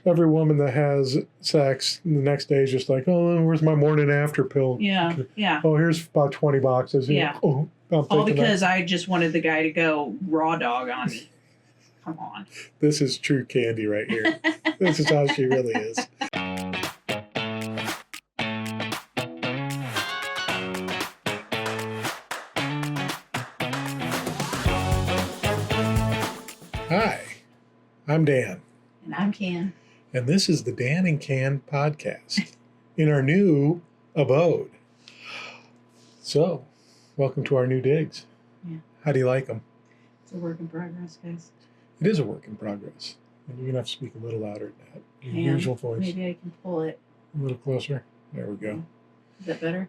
every woman that has sex, the next day is just like, oh, where's my morning after pill? Yeah, yeah. Oh, here's about 20 boxes. Yeah. Oh, all because I just wanted the guy to go raw dog on me. Come on. This is true candy right here. This is how she really is. Hi, I'm Dan. And I'm Can. And this is the Dan and Can podcast in our new abode. So, welcome to our new digs. Yeah. How do you like them? It's a work in progress, guys. It is a work in progress. And you're going to have to speak a little louder than that. Your usual voice. Maybe I can pull it a little closer. There we go. Is that better?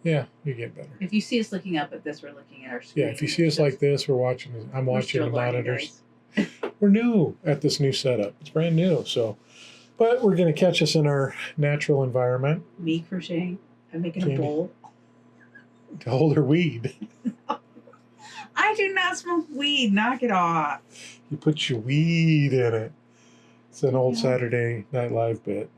Yeah, you get better. If you see us looking up at this, we're looking at our screen. Yeah, if you see us like this, I'm watching the monitors. We're new at this new setup. It's brand new. But we're going to catch us in our natural environment. Me crocheting. I'm making a bowl. To hold her weed. I do not smoke weed. Knock it off. You put your weed in it. It's an old Saturday Night Live bit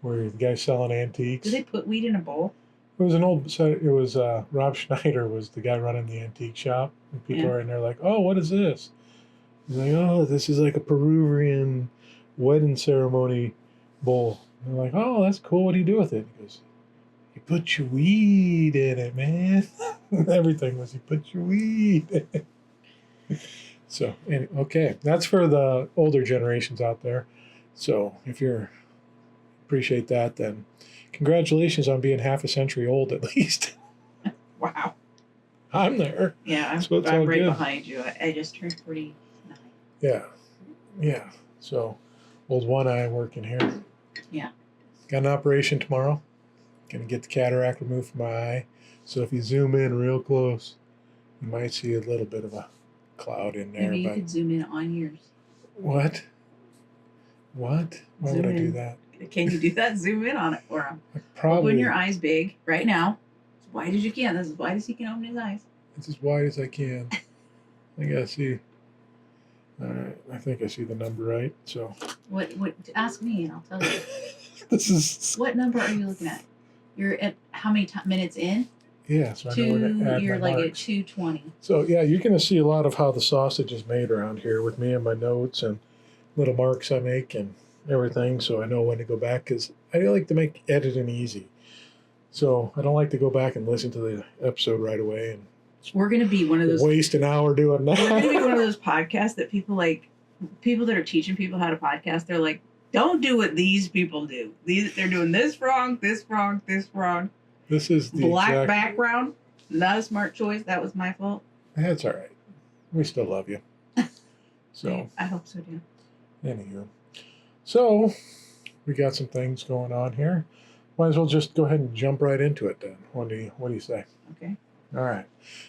where the guy's selling antiques. Do they put weed in a bowl? It was Rob Schneider was the guy running the antique shop. And people are in there like, oh, what is this? He's like, oh, this is like a Peruvian wedding ceremony bowl. And they're like, oh, that's cool. What do you do with it? He goes, you put your weed in it, man. Everything was you put your weed in it. So, okay. That's for the older generations out there. So, if you appreciate that, then congratulations on being half a century old at least. Wow. I'm there. Yeah, I'm right behind you. I just turned 49. Yeah. So, old one eye working here. Yeah. Got an operation tomorrow. Going to get the cataract removed from my eye. So if you zoom in real close, you might see a little bit of a cloud in there. Maybe you could zoom in on yours. What? Why would I do that? Can you do that? Zoom in on it for him. Probably. Open your eyes big right now. As wide as you can. That's as wide as he can open his eyes. It's as wide as I can. I gotta see. All right. I think I see the number right. So. What? Ask me and I'll tell you. This is. What number are you looking at? You're at how many minutes in? Yeah, so I know where to add you're my like marks. at 2:20. So yeah, you're going to see a lot of how the sausage is made around here with me and my notes and little marks I make and everything, so I know when to go back because I like to make editing easy. So I don't like to go back and listen to the episode right away and we're going to be one of those waste an hour doing that. We're going to be one of those podcasts that people that are teaching people how to podcast. They're like, don't do what these people do. They're doing this wrong, this wrong, this wrong. This is the black background. Not a smart choice. That was my fault. That's all right. We still love you. So I hope so too. Anywho, so we got some things going on here. Might as well just go ahead and jump right into it then. What do you say? Okay. All right.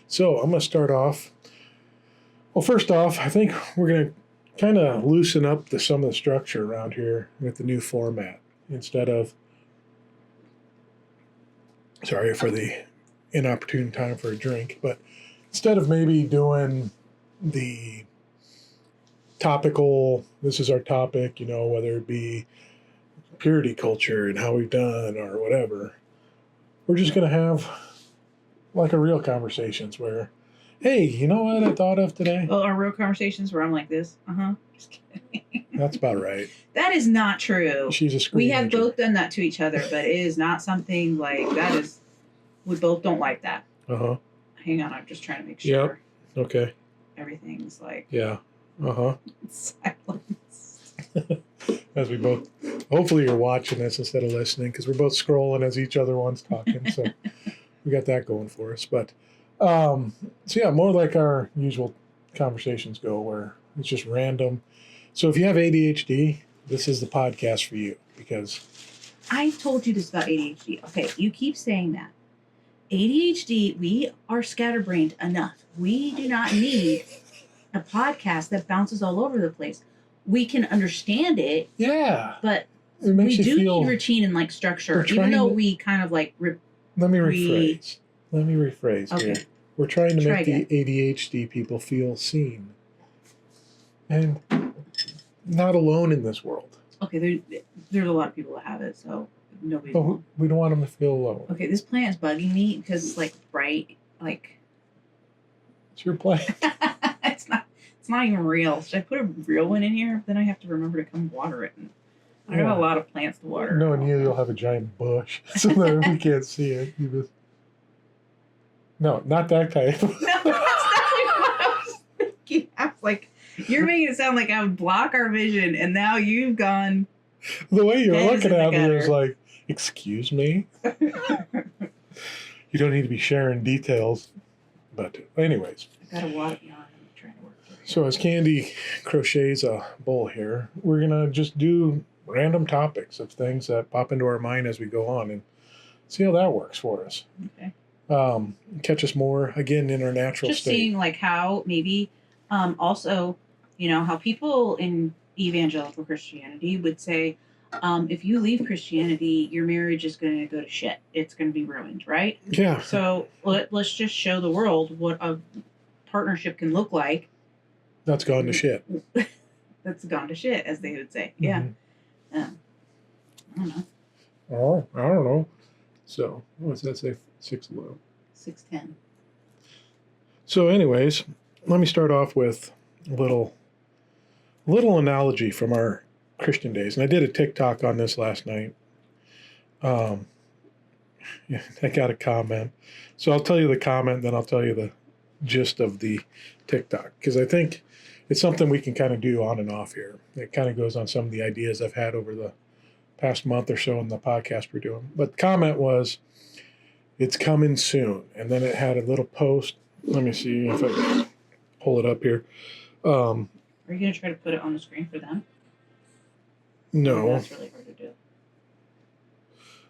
So I'm going to start off. Well, first off, I think we're going to kind of loosen up some of the structure around here with the new format. Instead of, sorry for the inopportune time for a drink, but instead of maybe doing the topical, this is our topic, whether it be purity culture and how we've done or whatever, we're just going to have like a real conversations where, hey, you know what I thought of today? Well, our real conversations where I'm like this. Just kidding. That's about right. That is not true. She's a screen We have angel. both done that to each other, but it is not something like that is, we both don't like that. Uh-huh. Hang on, I'm just trying to make sure. Yep. Okay. Everything's like. Yeah. Uh-huh. Silence. As we both, hopefully you're watching this instead of listening because we're both scrolling as each other one's talking. So we got that going for us. But, so yeah, more like our usual conversations go where it's just random. So if you have ADHD, this is the podcast for you because I told you this about ADHD. Okay, you keep saying that. ADHD, we are scatterbrained enough. We do not need a podcast that bounces all over the place. We can understand it. Yeah. But it makes we you do feel need routine and like structure, even though we kind of like. Let me rephrase okay. here. We're trying to make again. the ADHD people feel seen and not alone in this world. Okay, there's a lot of people that have it, so nobody's. But we don't want them to feel alone. Okay, this plant is bugging me because it's like bright, like. It's your plant. It's not even real. Should I put a real one in here? Then I have to remember to come water it. And I got a lot of plants to water. Knowing you'll have a giant bush so that we can't see it. No, not that type. No, that's not what I was thinking. I was like, you're making it sound like I would block our vision, and now you've gone. The way you're Heads looking in the at me gutter. is like, excuse me? You don't need to be sharing details. But anyways. I got a lot of yarn I'm trying to work through. So as Candy crochets a bowl here, we're going to just do random topics of things that pop into our mind as we go on and see how that works for us. Okay. Catch us more, again, in our natural Just state. seeing like how maybe also, how people in evangelical Christianity would say, if you leave Christianity, your marriage is going to go to shit. It's going to be ruined, right? Yeah. So let's just show the world what a partnership can look like. That's gone to shit. That's gone to shit, as they would say. Yeah. I don't know. Oh, I don't know. So, what's that say? 6:11. 6:10. So, anyways, let me start off with a little analogy from our Christian days, and I did a TikTok on this last night. I got a comment, so I'll tell you the comment, then I'll tell you the gist of the TikTok, because I think it's something we can kind of do on and off here. It kind of goes on some of the ideas I've had over the past month or so in the podcast we're doing. But the comment was, "It's coming soon," and then it had a little post. Let me see if I can pull it up here. Are you going to try to put it on the screen for them? No. That's really hard to do.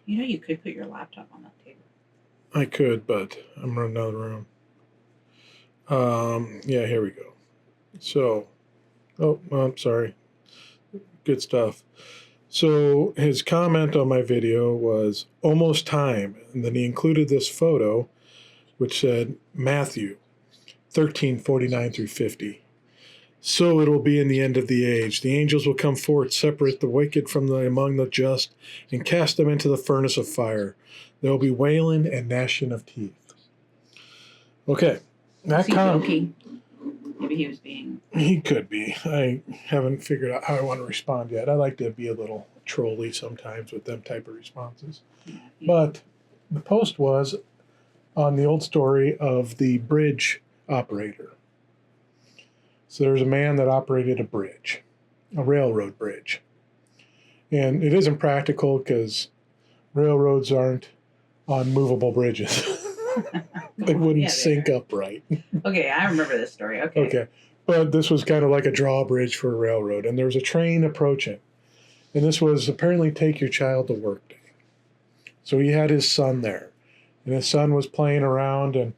You could put your laptop on that table. I could, but I'm running out of room. Yeah, here we go. So, I'm sorry. Good stuff. So his comment on my video was almost time, and then he included this photo, which said Matthew 13:49 through 50. So it will be in the end of the age. The angels will come forth, separate the wicked from among the just, and cast them into the furnace of fire. There will be wailing and gnashing of teeth. Okay. Was he joking? Maybe he was being... He could be. I haven't figured out how I want to respond yet. I like to be a little trolly sometimes with them type of responses. Yeah. But the post was on the old story of the bridge operator. So there's a man that operated a bridge, a railroad bridge. And it isn't practical because railroads aren't on movable bridges. They wouldn't sink upright. Okay, I remember this story. Okay. But this was kind of like a drawbridge for a railroad. And there was a train approaching. And this was apparently take your child to work day. So he had his son there. And his son was playing around, and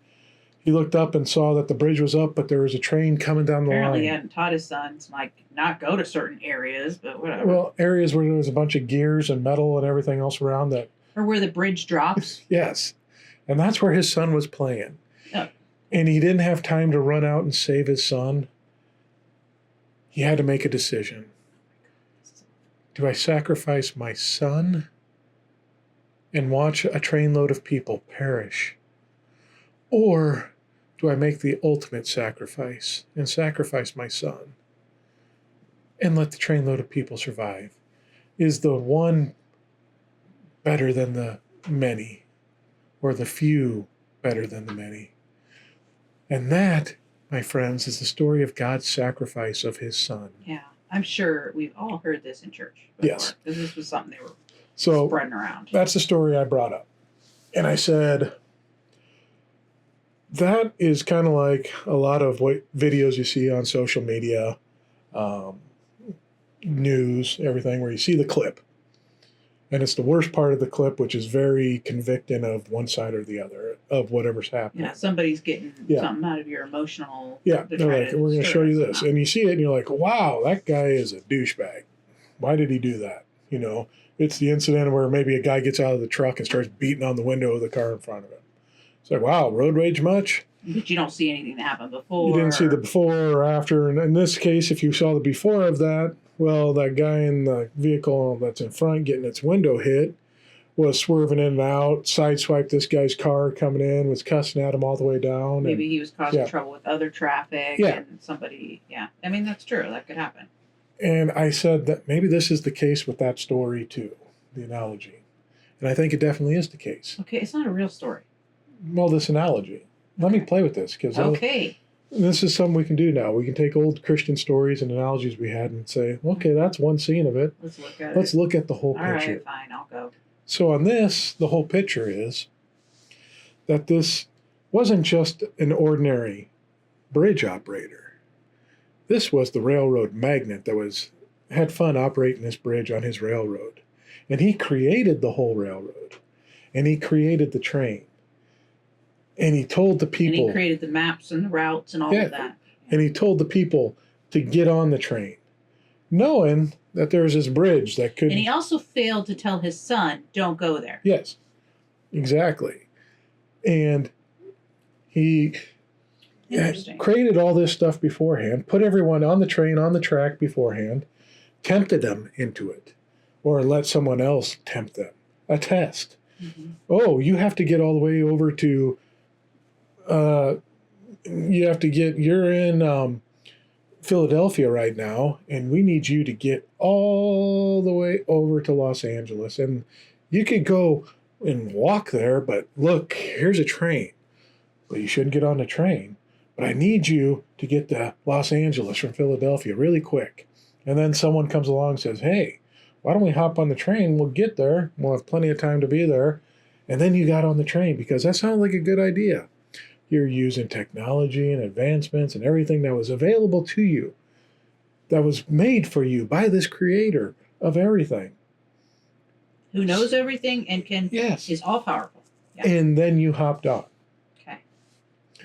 he looked up and saw that the bridge was up, but there was a train coming down the Apparently line. he hadn't taught his sons, not go to certain areas, but whatever. Well, areas where there was a bunch of gears and metal and everything else around that. Or where the bridge drops. Yes. And that's where his son was playing. Oh. And he didn't have time to run out and save his son. He had to make a decision. Do I sacrifice my son and watch a trainload of people perish? Or do I make the ultimate sacrifice and sacrifice my son and let the trainload of people survive? Is the one better than the many, or the few better than the many? And that, my friends, is the story of God's sacrifice of his son. Yeah, I'm sure we've all heard this in church before. Yes. Because this was something they were So spreading around. that's the story I brought up. And I said, that is kind of like a lot of what videos you see on social media, news, everything, where you see the clip. And it's the worst part of the clip, which is very convicting of one side or the other of whatever's happening. Yeah, somebody's getting something out of your emotional. Yeah, they're like, we're going to show you this. And you see it and you're like, wow, that guy is a douchebag. Why did he do that? It's the incident where maybe a guy gets out of the truck and starts beating on the window of the car in front of him. It's like, wow, road rage much? But you don't see anything that happened before. You didn't see the before or after. And in this case, if you saw the before of that, Well, that guy in the vehicle that's in front getting its window hit was swerving in and out, sideswiped this guy's car coming in, was cussing at him all the way down. Maybe and, he was causing yeah. trouble with other traffic Yeah. and somebody, yeah. I mean, that's true. That could happen. And I said that maybe this is the case with that story too, the analogy. And I think it definitely is the case. Okay, it's not a real story. Well, this analogy. Let me play with this because Okay. this is something we can do now. We can take old Christian stories and analogies we had and say, okay, that's one scene of it. Let's look at Let's it. look at the whole All picture. right, fine. I'll go. So on this, the whole picture is that this wasn't just an ordinary bridge operator. This was the railroad magnate that had fun operating this bridge on his railroad. And he created the whole railroad. And he created the train. And he told the people... And he created the maps and the routes and all of that. And he told the people to get on the train, knowing that there was this bridge that could... And he also failed to tell his son, don't go there. Yes, exactly. And he created all this stuff beforehand, put everyone on the train, on the track beforehand, tempted them into it, or let someone else tempt them. A test. Mm-hmm. Oh, you have to get all the way over to... you're in Philadelphia right now, and we need you to get all the way over to Los Angeles. And you could go and walk there, but look, here's a train. Well, you shouldn't get on the train, but I need you to get to Los Angeles from Philadelphia really quick. And then someone comes along and says, hey, why don't we hop on the train? We'll get there. We'll have plenty of time to be there. And then you got on the train because that sounded like a good idea. You're using technology and advancements and everything that was available to you, that was made for you by this creator of everything. Who knows everything and is all powerful. Yeah. And then you hopped on. Okay.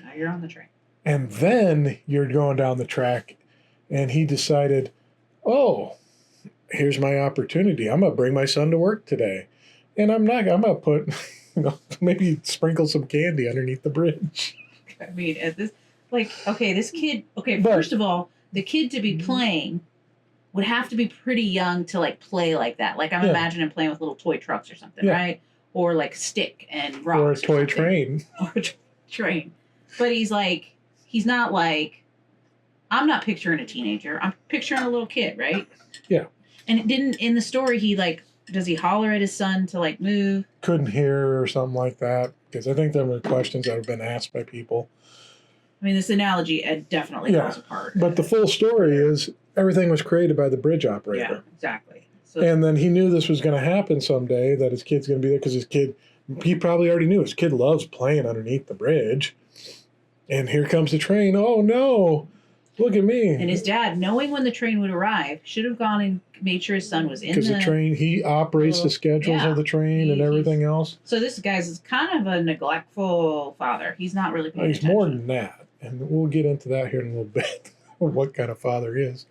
Now you're on the train. And then you're going down the track, and he decided, oh, here's my opportunity. I'm going to bring my son to work today. And I'm going to put... maybe sprinkle some candy underneath the bridge. I mean, at this, this kid. Okay, first of all, the kid to be playing would have to be pretty young to play like that. Like I'm imagining playing with little toy trucks or something, right? Or like stick and rocks. Or a toy train. Or a train. But he's not like. I'm not picturing a teenager. I'm picturing a little kid, right? Yeah. And it didn't in the story. He does he holler at his son to move? Couldn't hear or something like that, because I think there were questions that have been asked by people. I mean, this analogy definitely falls apart. But the full story is everything was created by the bridge operator. Yeah, exactly. So, and then he knew this was going to happen someday, that his kid's going to be there, because he probably already knew his kid loves playing underneath the bridge. And here comes the train. Oh, no. Look at me. And his dad, knowing when the train would arrive, should have gone and made sure his son was in because the train, he operates the schedules of the train and everything else. So this guy's kind of a neglectful father. He's not really paying attention. He's more than that. And we'll get into that here in a little bit, what kind of father he is.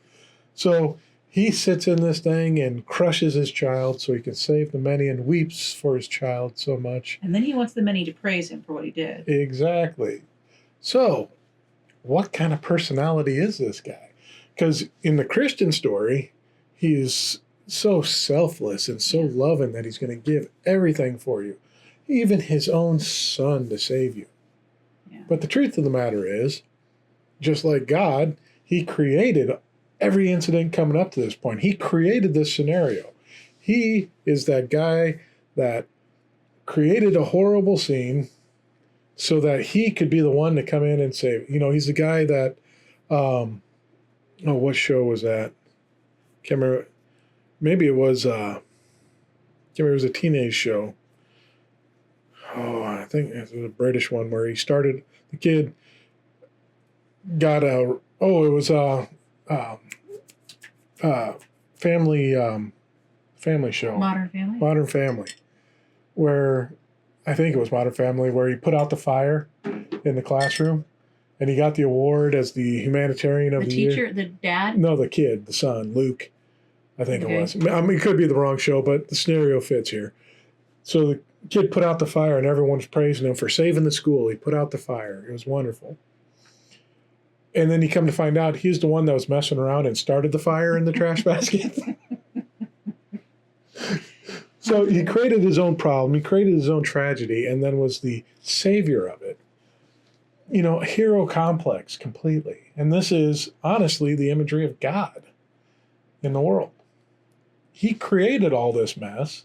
So he sits in this thing and crushes his child so he can save the many, and weeps for his child so much. And then he wants the many to praise him for what he did. Exactly. So what kind of personality is this guy? Because in the Christian story, he is so selfless and so loving that he's going to give everything for you, even his own son, to save you. Yeah. But the truth of the matter is, just like God, he created every incident coming up to this point. He created this scenario. He is that guy that created a horrible scene so that he could be the one to come in and save. He's the guy that, what show was that? Can't remember. Maybe it was, can't remember, it was a teenage show. Oh, I think it was a British one where the kid got it was family show. Modern Family. Where, I think it was Modern Family, where he put out the fire in the classroom, and he got the award as the humanitarian of the year. The teacher, the dad? No, the kid, the son, Luke, I think it was. I mean, it could be the wrong show, but the scenario fits here. So the kid put out the fire, and everyone's praising him for saving the school. He put out the fire. It was wonderful. And then you come to find out he's the one that was messing around and started the fire in the trash basket. So he created his own problem. He created his own tragedy and then was the savior of it. You know, hero complex completely. And this is honestly the imagery of God in the world. He created all this mess.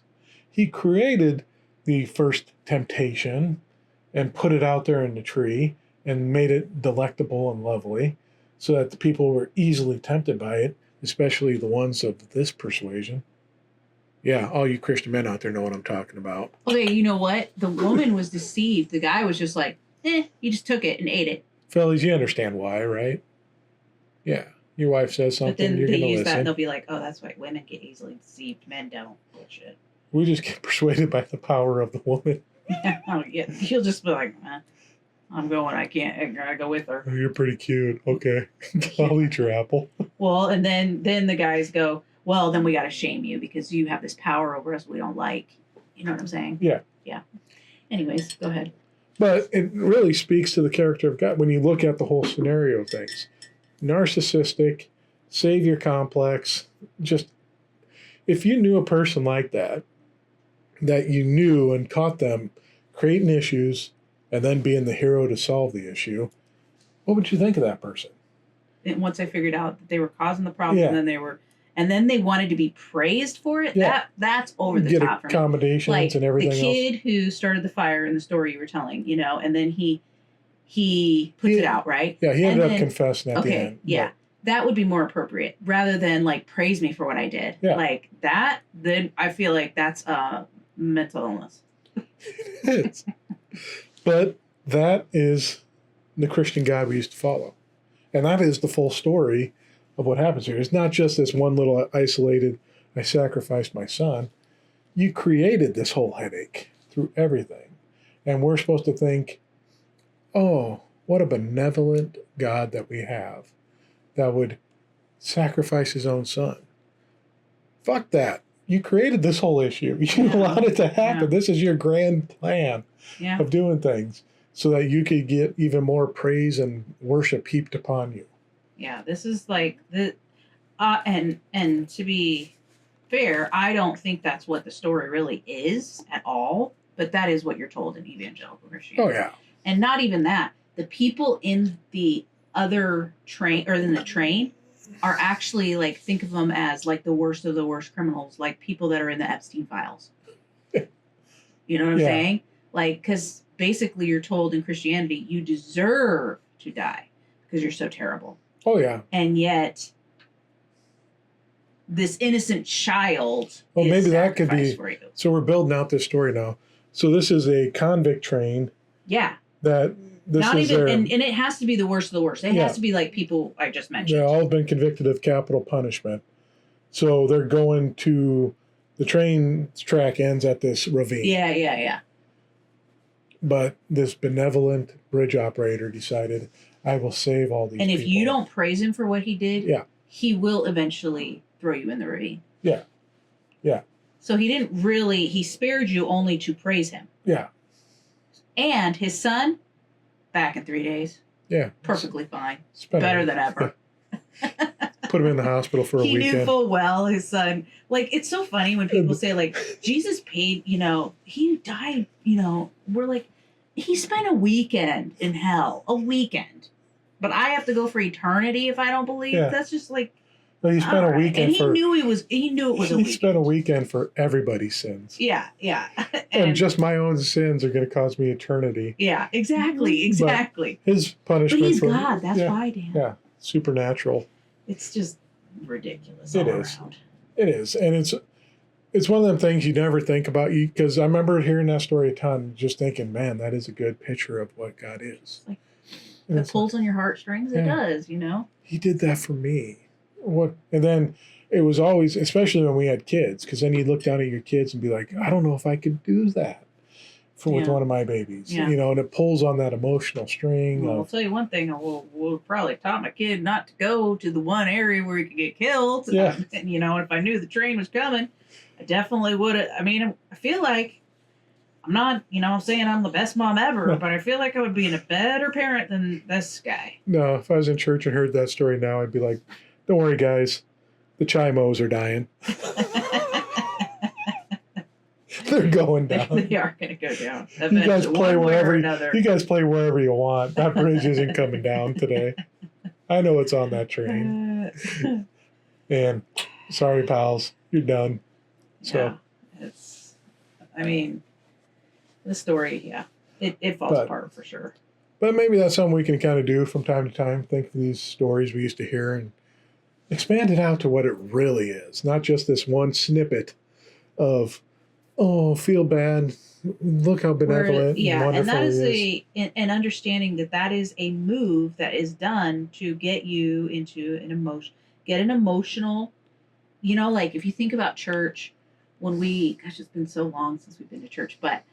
He created the first temptation and put it out there in the tree and made it delectable and lovely so that the people were easily tempted by it, especially the ones of this persuasion. Yeah, all you Christian men out there know what I'm talking about. Okay, you know what? The woman was deceived. The guy was just like, he just took it and ate it. Fellas, you understand why, right? Yeah. Your wife says something, But then you're they going to use that listen. and they'll be like, oh, that's why women get easily deceived. Men don't. Bullshit. We just get persuaded by the power of the woman. Oh, yeah. He'll just be like, I'm going. I gotta go with her. Oh, you're pretty cute. Okay. I'll eat your apple. Well, and then the guys go, well, then we got to shame you because you have this power over us we don't like. You know what I'm saying? Yeah. Yeah. Anyways, go ahead. But it really speaks to the character of God when you look at the whole scenario of things. Narcissistic, savior complex, just if you knew a person like that you knew and caught them creating issues and then being the hero to solve the issue, what would you think of that person? And once I figured out that they were causing the problem, Yeah. and then they wanted to be praised for it. Yeah. That's over the Get top for me. accommodations Like and everything the kid who started the fire in the story you were telling, and then he puts it out, right? Yeah, he ended And up confessing at the end. Yeah. That would be more appropriate rather than like praise me for what I did. Yeah. Like that, then I feel like that's mental illness. It is. But that is the Christian God we used to follow. And that is the full story of what happens here. It's not just this one little isolated, I sacrificed my son. You created this whole headache through everything. And we're supposed to think, oh, what a benevolent God that we have that would sacrifice his own son. Fuck that. You created this whole issue. You allowed it to happen. Yeah. This is your grand plan of doing things so that you could get even more praise and worship heaped upon you. Yeah, this is like the and to be fair, I don't think that's what the story really is at all, but that is what you're told in evangelical Christianity. Oh yeah. And not even that. The people in the other train or in the train are actually like, think of them as like the worst of the worst criminals, like people that are in the Epstein files. You know what I'm saying? Like, because basically you're told in Christianity, you deserve to die because you're so terrible. Oh yeah. And yet this innocent child Well, is maybe that could sacrificed be. for you. So we're building out this story now. So this is a convict train Yeah. that this Not is even, their, and it has to be the worst of the worst. It has to be like people I just mentioned. they all have been convicted of capital punishment. So they're going to, the train track ends at this ravine. Yeah. But this benevolent bridge operator decided, I will save all these And if people. you don't praise him for what he did, Yeah. he will eventually throw you in the ravine. Yeah. Yeah. So he didn't really, he spared you only to praise him. Yeah. And his son, back in 3 days. Yeah. Perfectly fine. Spent Better than ever. Put him in the hospital for a He weekend. knew full well his son. Like, it's so funny when people say, like, Jesus paid, he died, we're like, he spent a weekend in hell. A weekend. But I have to go for eternity if I don't believe. Yeah. That's just like, No, he spent a weekend and he for. knew it was a He weekend. spent a weekend for everybody's sins. Yeah. And just my own sins are going to cause me eternity. Yeah, exactly. His punishment. But he's for, God. That's why, Dan. Yeah, supernatural. It's just ridiculous It all is. around. It is, and it's one of them things you never think about. You because I remember hearing that story a ton, just thinking, man, that is a good picture of what God is. Like, And it it's pulls on your heartstrings. It Yeah. does, He did that for me. What? And then it was always, especially when we had kids, because then you'd look down at your kids and be like, I don't know if I could do that with Yeah. one of my babies. Yeah. And it pulls on that emotional string. Well, I'll of, tell you one thing. We'll probably taught my kid not to go to the one area where he could get killed. Yeah. And if I knew the train was coming, I definitely would have. I mean, I feel like I'm not, saying I'm the best mom ever, No. but I feel like I would be a better parent than this guy. No, if I was in church and heard that story now, I'd be like, don't worry, guys. The chimos are dying. They're going down. They are going to go down. You guys play wherever you want. That bridge isn't coming down today. I know it's on that train. And sorry, pals, you're done. So yeah, the story, it falls apart for sure. But maybe that's something we can kind of do from time to time. Think of these stories we used to hear and expand it out to what it really is, not just this one snippet of, oh, feel bad. Look how benevolent and wonderful and that is he is. an understanding that is a move that is done to get you into an emotional, like if you think about church, gosh, it's been so long since we've been to church, but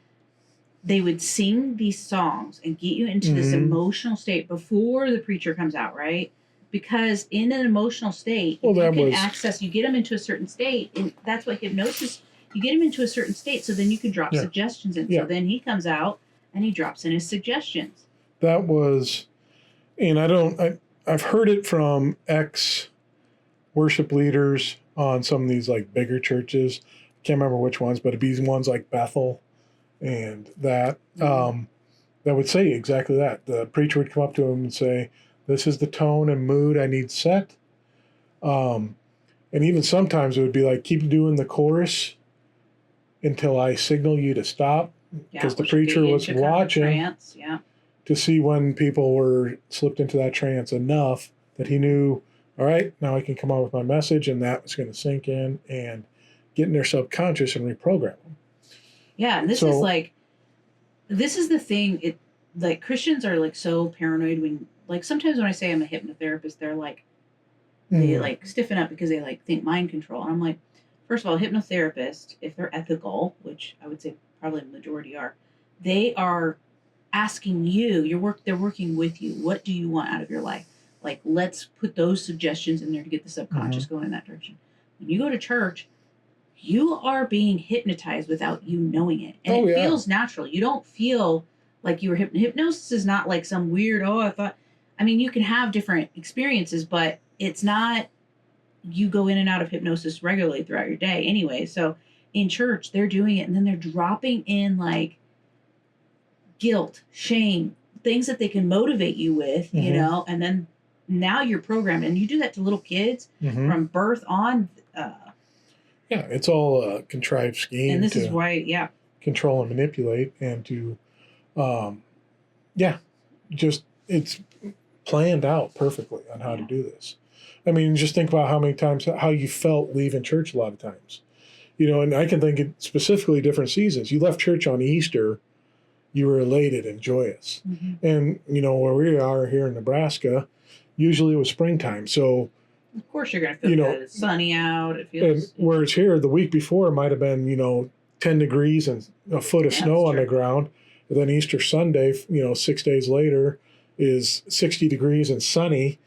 they would sing these songs and get you into this emotional state before the preacher comes out, right? Because in an emotional state, you get them into a certain state, and that's what hypnosis. You get him into a certain state, so then you can drop suggestions in. So then he comes out and he drops in his suggestions. That was, and I've heard it from ex-worship leaders on some of these like bigger churches. Can't remember which ones, but it'd be ones like Bethel and that, that would say exactly that. The preacher would come up to him and say, this is the tone and mood I need set. And even sometimes it would be like, keep doing the chorus until I signal you to stop, because the preacher was watching to see when people were slipped into that trance enough that he knew, all right, now I can come out with my message, and that was going to sink in and get in their subconscious and reprogram them. Yeah, and this is the thing. Like Christians are like so paranoid when, like, sometimes when I say I'm a hypnotherapist, they're like, they like stiffen up because they like think mind control. And I'm like, first of all, hypnotherapists, if they're ethical, which I would say probably the majority are, they are asking you, they're working with you. What do you want out of your life? Like, let's put those suggestions in there to get the subconscious going in that direction. When you go to church, you are being hypnotized without you knowing it. And it feels natural. You don't feel like you were hypnosis is not like some weird, you can have different experiences, but it's not, you go in and out of hypnosis regularly throughout your day anyway. So in church, they're doing it, and then they're dropping in like guilt, shame, things that they can motivate you with, and then now you're programmed, and you do that to little kids from birth on. It's all a contrived scheme. And this is why, control and manipulate, and to, just it's planned out perfectly on how to do this. I mean, just think about how you felt leaving church a lot of times. And I can think of specifically different seasons. You left church on Easter, you were elated and joyous. And, where we are here in Nebraska, usually it was springtime. So, of course you're going to feel good. It's sunny out. It feels. And whereas here, the week before, it might have been, 10 degrees and a foot of snow on the ground. And then Easter Sunday, 6 days later, is 60 degrees and sunny,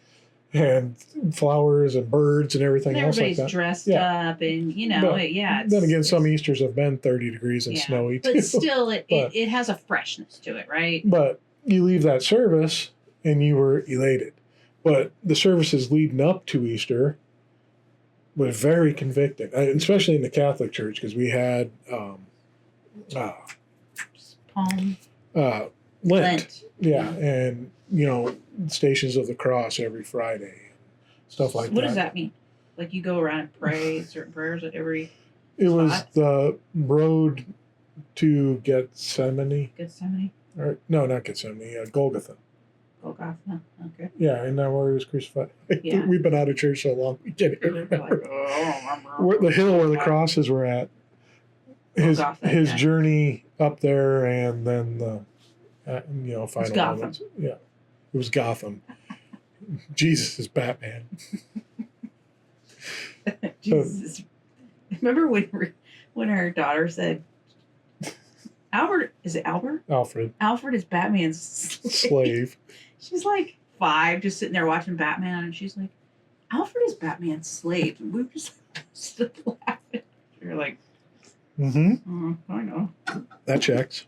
and flowers and birds and everything else like that. Everybody's dressed up, and then again, some Easters have been 30 degrees and snowy too. But still, it has a freshness to it, right? But you leave that service and you were elated. But the services leading up to Easter was very convicting, especially in the Catholic Church, because we had Lent. Yeah, and Stations of the Cross every Friday, stuff like that. What does that mean? Like, you go around and pray certain prayers at every It was the road to Gethsemane. Or, no, not Gethsemane, Golgotha. Golgotha, okay. Yeah, and now where he was crucified. Yeah. We've been out of church so long, we can't even remember. The hill where the crosses were at. His journey up there, and then the final moments. Yeah, it was Gotham. Jesus is Batman. Jesus. Remember when our daughter said, Albert, is it Albert? Alfred. Alfred is Batman's slave. She's like 5, just sitting there watching Batman, and she's like, Alfred is Batman's slave. And we were just still laughing. We were like, Mm-hmm. I know. That checks.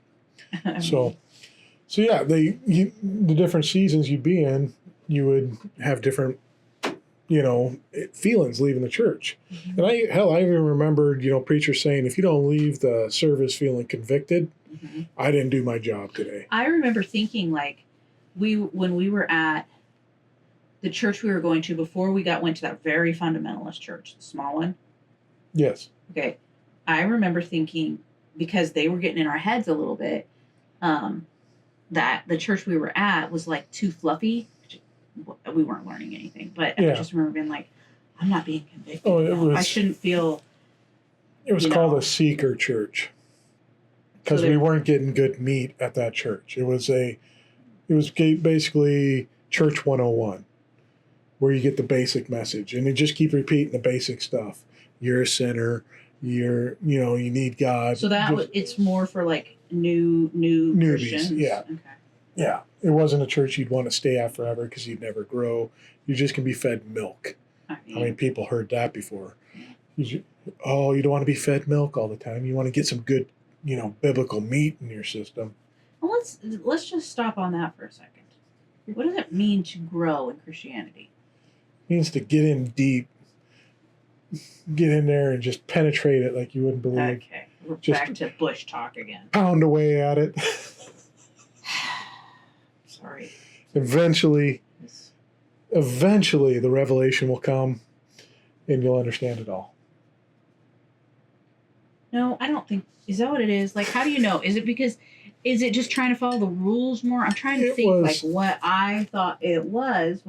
I mean, So yeah, the different seasons you'd be in, you would have different, feelings leaving the church. mhm, And I even remembered, preachers saying, if you don't leave the service feeling convicted, mhm. I didn't do my job today. I remember thinking like when we were at the church we were going to before we went to that very fundamentalist church, the small one. Yes. Okay. I remember thinking, because they were getting in our heads a little bit, that the church we were at was like too fluffy. We weren't learning anything, but I just remember being like, I'm not being convicted. Oh, I shouldn't feel. It was called a seeker church because we weren't getting good meat at that church. It was basically Church 101, where you get the basic message, and you just keep repeating the basic stuff. You're a sinner. You need God. So it's more for like newbies. Christians. Yeah. Okay. Yeah. It wasn't a church you'd want to stay at forever because you'd never grow. You just can be fed milk. I mean, people heard that before. You don't want to be fed milk all the time. You want to get some good, biblical meat in your system. Well, let's just stop on that for a second. What does it mean to grow in Christianity? It means to get in deep, get in there and just penetrate it like you wouldn't believe. Okay, we're back to bush talk again. Pound away at it. Sorry. Eventually, the revelation will come, and you'll understand it all. No, I don't think. Is that what it is? Like, how do you know? Is it just trying to follow the rules more? I'm trying to think. Like, what I thought it was,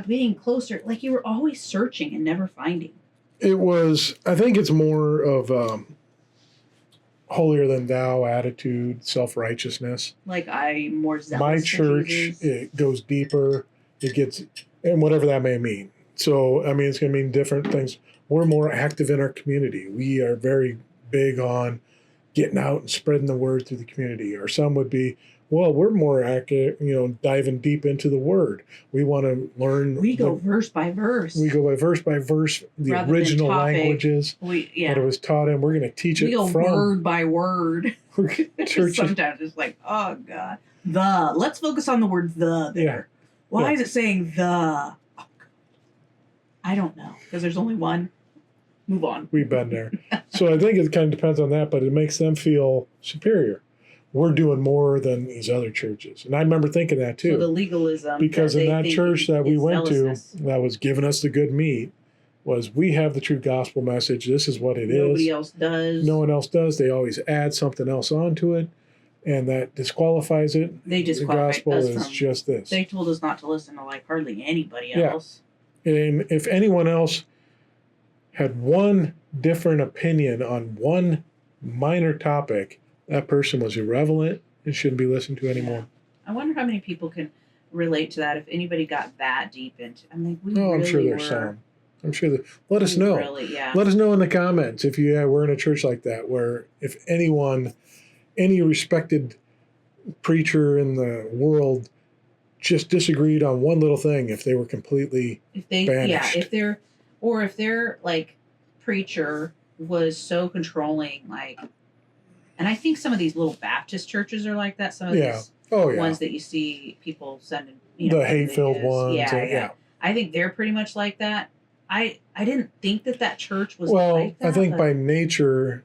being closer. Like, you were always searching and never finding. It was. I think it's more of holier than thou attitude, self-righteousness. Like, I'm more zealous. My church, it goes deeper. It gets, and whatever that may mean. So, I mean, it's going to mean different things. We're more active in our community. We are very big on getting out and spreading the word through the community. Or some would be, well, we're more active, diving deep into the word. We want to learn. We go verse by verse. We go by verse, the rather original languages that it was taught in. We're going to teach it from. Word by word. Sometimes it's like, oh, God. Let's focus on the word the there. Yeah. Why is it saying the? Oh, God. I don't know, because there's only one. Move on. We've been there. So I think it kind of depends on that, but it makes them feel superior. We're doing more than these other churches. And I remember thinking that too. So the legalism. Because in that church that we went to, that was giving us the good meat, was we have the true gospel message. This is what it is. Nobody else does. No one else does. They always add something else onto it, and that disqualifies it. They disqualify the gospel is just this. They told us not to listen to like hardly anybody else. And if anyone else had one different opinion on one minor topic, that person was irrelevant and shouldn't be listened to anymore. I wonder how many people can relate to that if anybody got that deep into it. I mean, I'm sure there's some. I'm sure that. Let us know. Really, yeah. Let us know in the comments if we're in a church like that where if any respected preacher in the world just disagreed on one little thing, if they were completely banished. Yeah, if their like preacher was so controlling, like, and I think some of these little Baptist churches are like that. Some of these ones that you see people sending, the hate-filled ones. Yeah. I think they're pretty much like that. I didn't think that church was like that. I think by nature,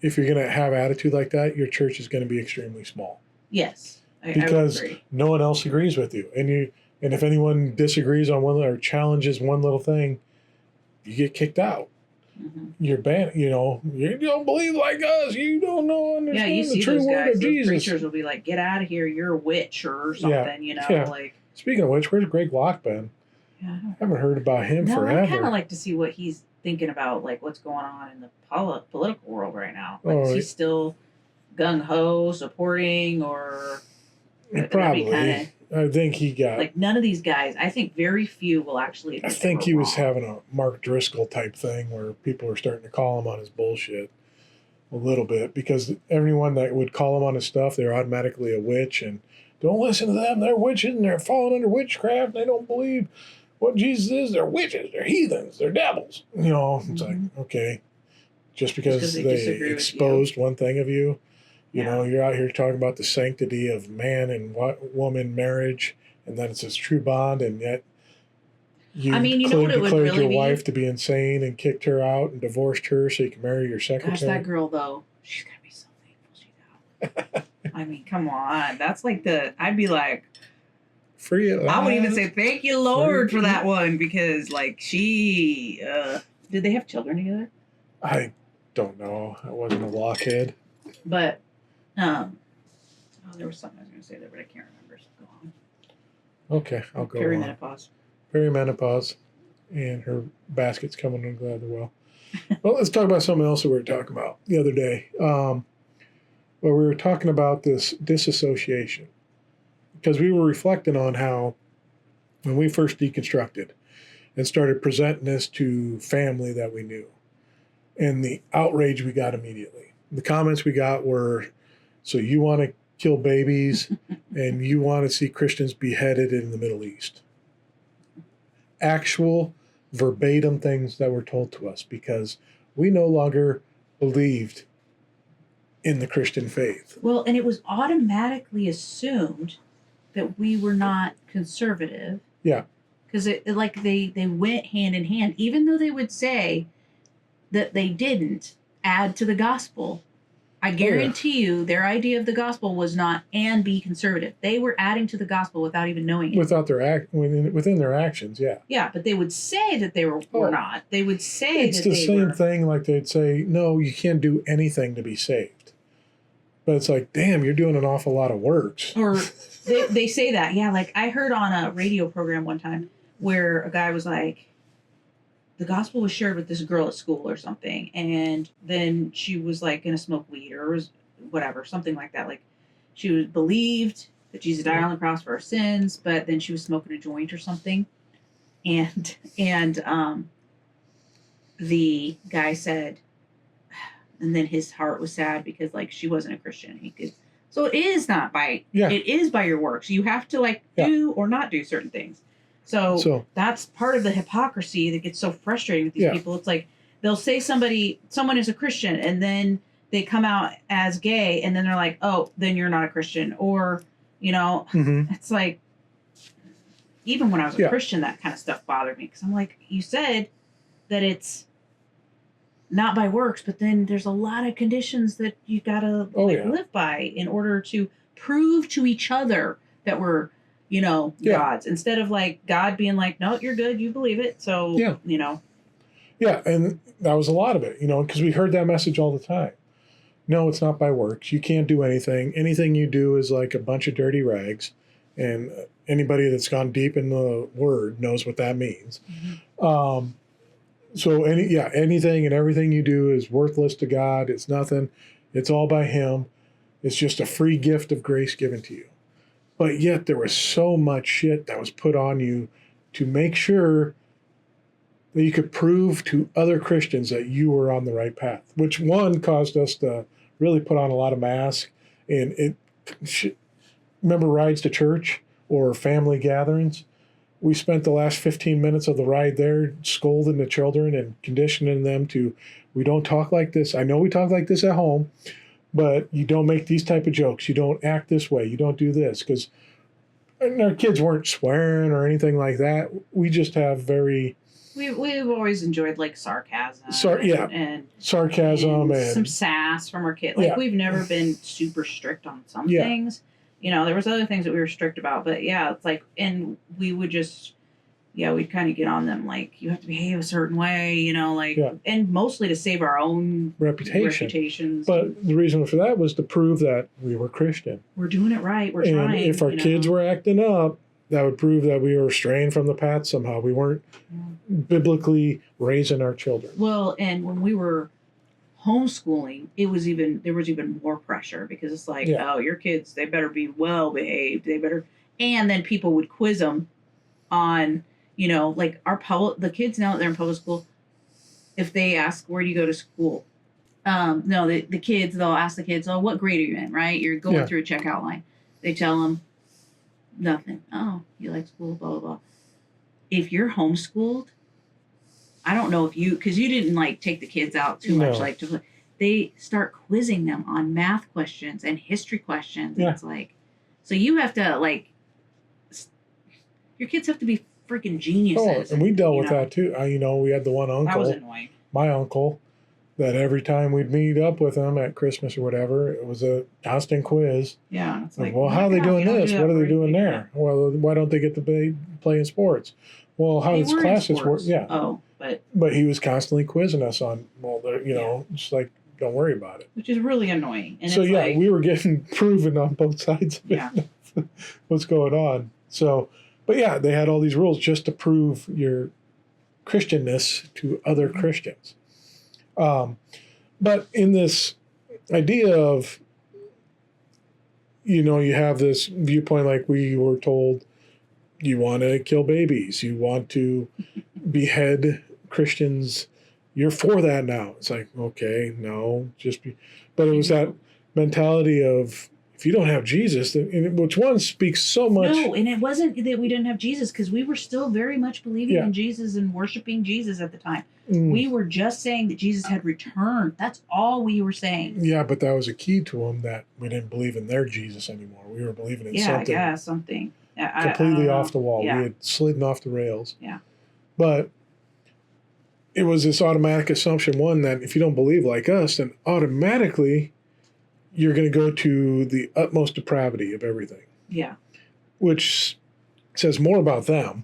if you're going to have attitude like that, your church is going to be extremely small. Yes, because I would agree. No one else agrees with you, and if anyone disagrees on one or challenges one little thing, you get kicked out. Mm-hmm. You're banned. You don't believe like us. You don't understand you see the true those word guys, of Jesus. Those preachers will be like, "Get out of here! You're a witch or something." Like. Speaking of which, where's Greg Locke been? Yeah, I haven't heard about him forever. I kind of like to see what he's thinking about, like what's going on in the political world right now. Like, is he still gung ho supporting, or probably? I think he got like none of these guys. I think very few will actually. I think he was having a Mark Driscoll type thing where people were starting to call him on his bullshit a little bit, because everyone that would call him on his stuff, they're automatically a witch, and don't listen to them. They're witches and they're falling under witchcraft. They don't believe what Jesus is. They're witches. They're heathens. They're devils. It's like, okay, just because they they disagree with you. exposed one thing of you. You Yeah. know, you're out here talking about the sanctity of man and woman marriage, and that it's this true bond, and yet you, I mean, you know what it would declared really your be? wife to be insane and kicked her out and divorced her so you can marry your secretary. Gosh, that girl though, she's gonna be so thankful she's out. I mean, come on, that's like I'd be like, Free at last. I would even say thank you, Lord, for that one, because like she, did they have children together? I don't know. I wasn't a blockhead. But, there was something I was going to say there, but I can't remember. So go on. Okay, I'll go on. Perimenopause. Perimenopause, and her basket's coming. I'm glad they're well. Well, let's talk about something else that we were talking about the other day. Where we were talking about this disassociation. Because we were reflecting on how when we first deconstructed and started presenting this to family that we knew, and the outrage we got immediately. The comments we got were, so you want to kill babies and you want to see Christians beheaded in the Middle East. Actual verbatim things that were told to us because we no longer believed in the Christian faith. Well, and it was automatically assumed that we were not conservative. Yeah. Because they went hand in hand, even though they would say that they didn't add to the gospel. I guarantee you their idea of the gospel was not and be conservative. They were adding to the gospel without even knowing it. Without within their actions, yeah. Yeah, but they would say that they were not. They would say it's that the they same were. thing. Like they'd say, no, you can't do anything to be saved. But it's like, damn, you're doing an awful lot of works. Or they say that. Yeah, like I heard on a radio program one time where a guy was like, the gospel was shared with this girl at school or something, and then she was like gonna smoke weed or was whatever, something like that. Like she was believed that Jesus died on the cross for her sins, but then she was smoking a joint or something, and the guy said, and then his heart was sad because like she wasn't a Christian. So it is not by it is by your works. You have to do or not do certain things. So that's part of the hypocrisy that gets so frustrating with these people. It's like they'll say someone is a Christian, and then they come out as gay, and then they're like, oh, then you're not a Christian. Or, it's like, even when I was a Christian, that kind of stuff bothered me. Because I'm like, you said that it's not by works, but then there's a lot of conditions that you got to live by in order to prove to each other that we're gods, instead of like God being like, no, you're good, you believe it. So, Yeah, and that was a lot of it, because we heard that message all the time. No, it's not by works. You can't do anything. Anything you do is like a bunch of dirty rags. And anybody that's gone deep in the word knows what that means. Mm-hmm. So anything and everything you do is worthless to God. It's nothing. It's all by Him. It's just a free gift of grace given to you. But yet there was so much shit that was put on you to make sure that you could prove to other Christians that you were on the right path, which one caused us to really put on a lot of masks. And remember rides to church or family gatherings? We spent the last 15 minutes of the ride there scolding the children and conditioning them to, we don't talk like this. I know we talk like this at home, but you don't make these type of jokes. You don't act this way. You don't do this. Because our kids weren't swearing or anything like that. We just have very... We've always enjoyed like sarcasm. And sarcasm and some sass from our kids. Like we've never been super strict on some things. There was other things that we were strict about. But it's like, and we would just... we'd kind of get on them like, you have to behave a certain way, and mostly to save our own reputations. But the reason for that was to prove that we were Christian. We're doing it right. We're trying. And trying. If our kids were acting up, that would prove that we were straying from the path somehow. We weren't biblically raising our children. Well, and when we were homeschooling, there was even more pressure because it's like, oh, your kids, they better be well behaved. And then people would quiz them on, like the kids now that they're in public school, if they ask, where do you go to school? No, the kids, they'll ask the kids, oh, what grade are you in, right? You're going through a checkout line. They tell them nothing. Oh, you like school, blah, blah, blah. If you're homeschooled, I don't know if because you didn't like take the kids out too much, No. like they start quizzing them on math questions and history questions. And Yeah. it's like, so you have to your kids have to be freaking geniuses. Oh, and we dealt with know, that too. We had the one That was uncle, annoying. my uncle, that every time we'd meet up with him at Christmas or whatever, it was a constant quiz. Yeah. It's Well, how are they doing this? What are they doing there? Well, why don't they get to play in sports? Well, how does classes work? Yeah. Oh, But he was constantly quizzing us on, just like, don't worry about it. which is really annoying. And So, it's yeah, like, we were getting proven on both sides of it. Yeah. What's going on. So, but yeah, they had all these rules just to prove your Christianness to other Christians. But in this idea of, you have this viewpoint like we were told, you want to kill babies, you want to behead Christians, you're for that now. It's like, okay, no, but it was that mentality of, if you don't have Jesus, which one speaks so much. No, and it wasn't that we didn't have Jesus, because we were still very much believing in Jesus and worshiping Jesus at the time. We were just saying that Jesus had returned. That's all we were saying. Yeah, but that was a key to them, that we didn't believe in their Jesus anymore. We were believing in something. Yeah, something. Completely off the wall. Yeah. We had slidden off the rails. Yeah. But it was this automatic assumption, one, that if you don't believe like us, then automatically you're going to go to the utmost depravity of everything. Yeah. Which says more about them.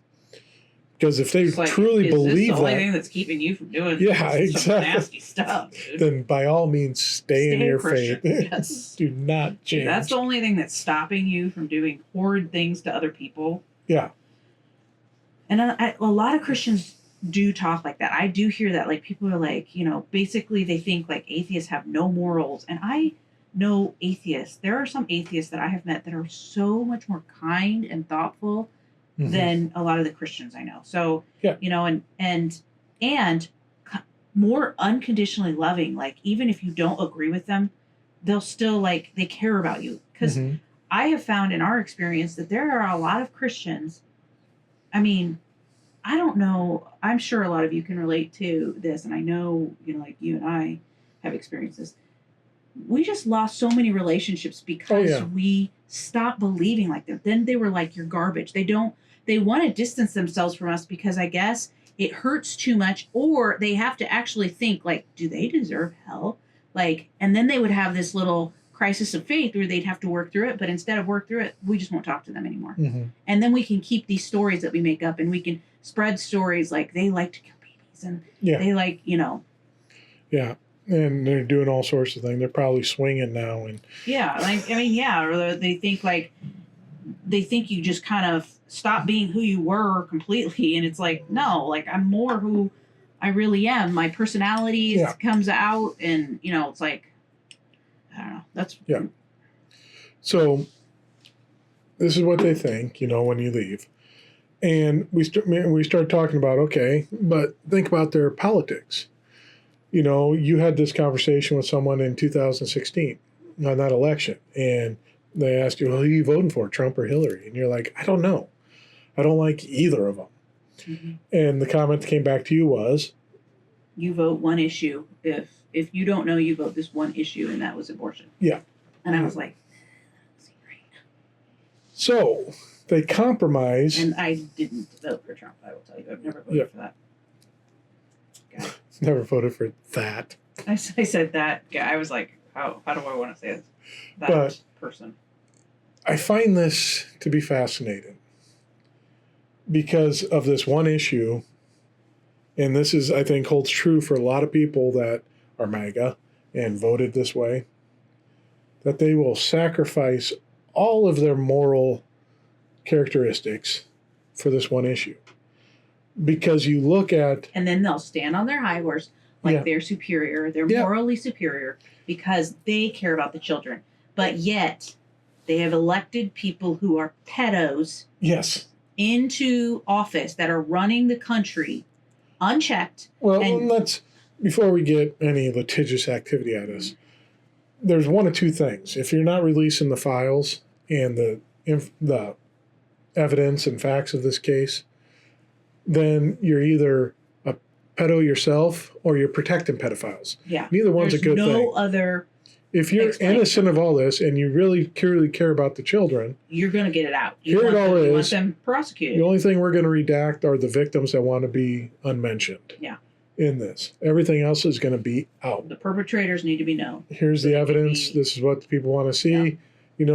Because if they It's like, truly believe this the only that, thing that's keeping you from doing exactly. some nasty stuff, dude. Then by all means, stay in your Christian. faith. Yes. Do not change. That's the only thing that's stopping you from doing horrid things to other people. Yeah. And a lot of Christians do talk like that. I do hear that. Like, people are like, basically they think like atheists have no morals. And I know atheists. There are some atheists that I have met that are so much more kind and thoughtful than a lot of the Christians I know. So, and more unconditionally loving. Like, even if you don't agree with them, they'll still they care about you. Because I have found in our experience that there are a lot of Christians. I mean, I don't know. I'm sure a lot of you can relate to this. And I know, like you and I have experienced this. We just lost so many relationships because we stopped believing like them. Then they were like, you're garbage. They want to distance themselves from us because I guess it hurts too much, or they have to actually think like, do they deserve hell? And then they would have this little crisis of faith where they'd have to work through it. But instead of work through it, we just won't talk to them anymore. And then we can keep these stories that we make up, and we can spread stories like they like to kill babies and they like, Yeah. And they're doing all sorts of things. They're probably swinging now. And or they think you just kind of stop being who you were completely. And it's like, no, I'm more who I really am. My personality comes out, and, it's like, I don't know. That's. Yeah. So this is what they think, when you leave. And we start talking about, okay, but think about their politics. You had this conversation with someone in 2016 on that election, and they asked you, who are you voting for, Trump or Hillary? And you're like, I don't know. I don't like either of them. And the comment that came back to you was, you vote one issue. If you don't know, you vote this one issue, and that was abortion. Yeah. And I was like, right. So they compromise. And I didn't vote for Trump, I will tell you. I've never voted for that guy. Never voted for that. I said that guy. I was like, how do I want to say this? That person. I find this to be fascinating because of this one issue. And this is, I think, holds true for a lot of people that are MAGA and voted this way, that they will sacrifice all of their moral characteristics for this one issue. Because you look at... And then they'll stand on their high horse like they're superior. They're morally superior because they care about the children. But yet, they have elected people who are pedos into office that are running the country unchecked. Well, let's, before we get any litigious activity at us, there's one of two things. If you're not releasing the files and the evidence and facts of this case, then you're either a pedo yourself or you're protecting pedophiles. Yeah. Neither one's a good There's thing. no other. If you're Explain. innocent of all this and you really care about the children, You're going to get it out. Here it all You want is. them prosecuted. the only thing we're going to redact are the victims that want to be unmentioned. Yeah. In this, everything else is going to be out. The perpetrators need to be known. Here's the evidence. This is what the people want to see. Yeah.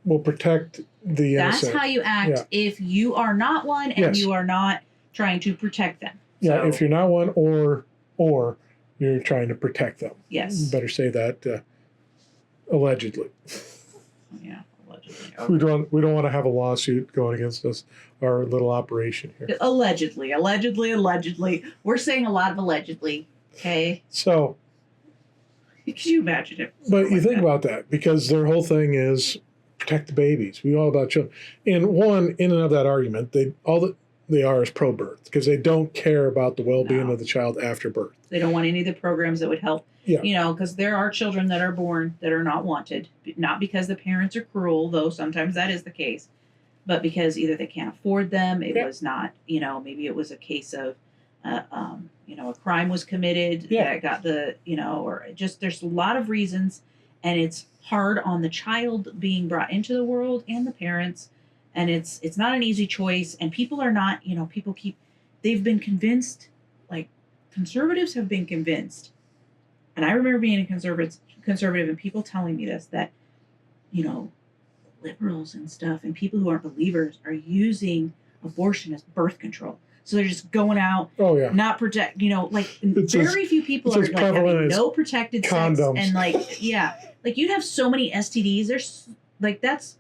We'll protect the innocent. That's how you act if you are not one and you are not trying to protect them. Yeah, if you're not one or you're trying to protect them. Yes. You better say that allegedly. Yeah, allegedly. We don't want to have a lawsuit going against us, our little operation here. Allegedly. We're saying a lot of allegedly. Okay. So. Could you imagine it? But you think about that, because their whole thing is protect the babies. We all about children. And one, in and of that argument, all that they are is pro-birth, because they don't care about the well-being of the child after birth. They don't want any of the programs that would help. Yeah. Because there are children that are born that are not wanted, not because the parents are cruel, though sometimes that is the case, but because either they can't afford them, it was not, maybe it was a case of, a crime was committed that got or just there's a lot of reasons, and it's hard on the child being brought into the world and the parents, and it's not an easy choice, and people are not, they've been convinced, like conservatives have been convinced, and I remember being a conservative and people telling me this, that, liberals and stuff and people who aren't believers are using abortion as birth control. So they're just going out, not protect, very few people are like having no protected condoms. Sex. And you'd have so many STDs. There's that's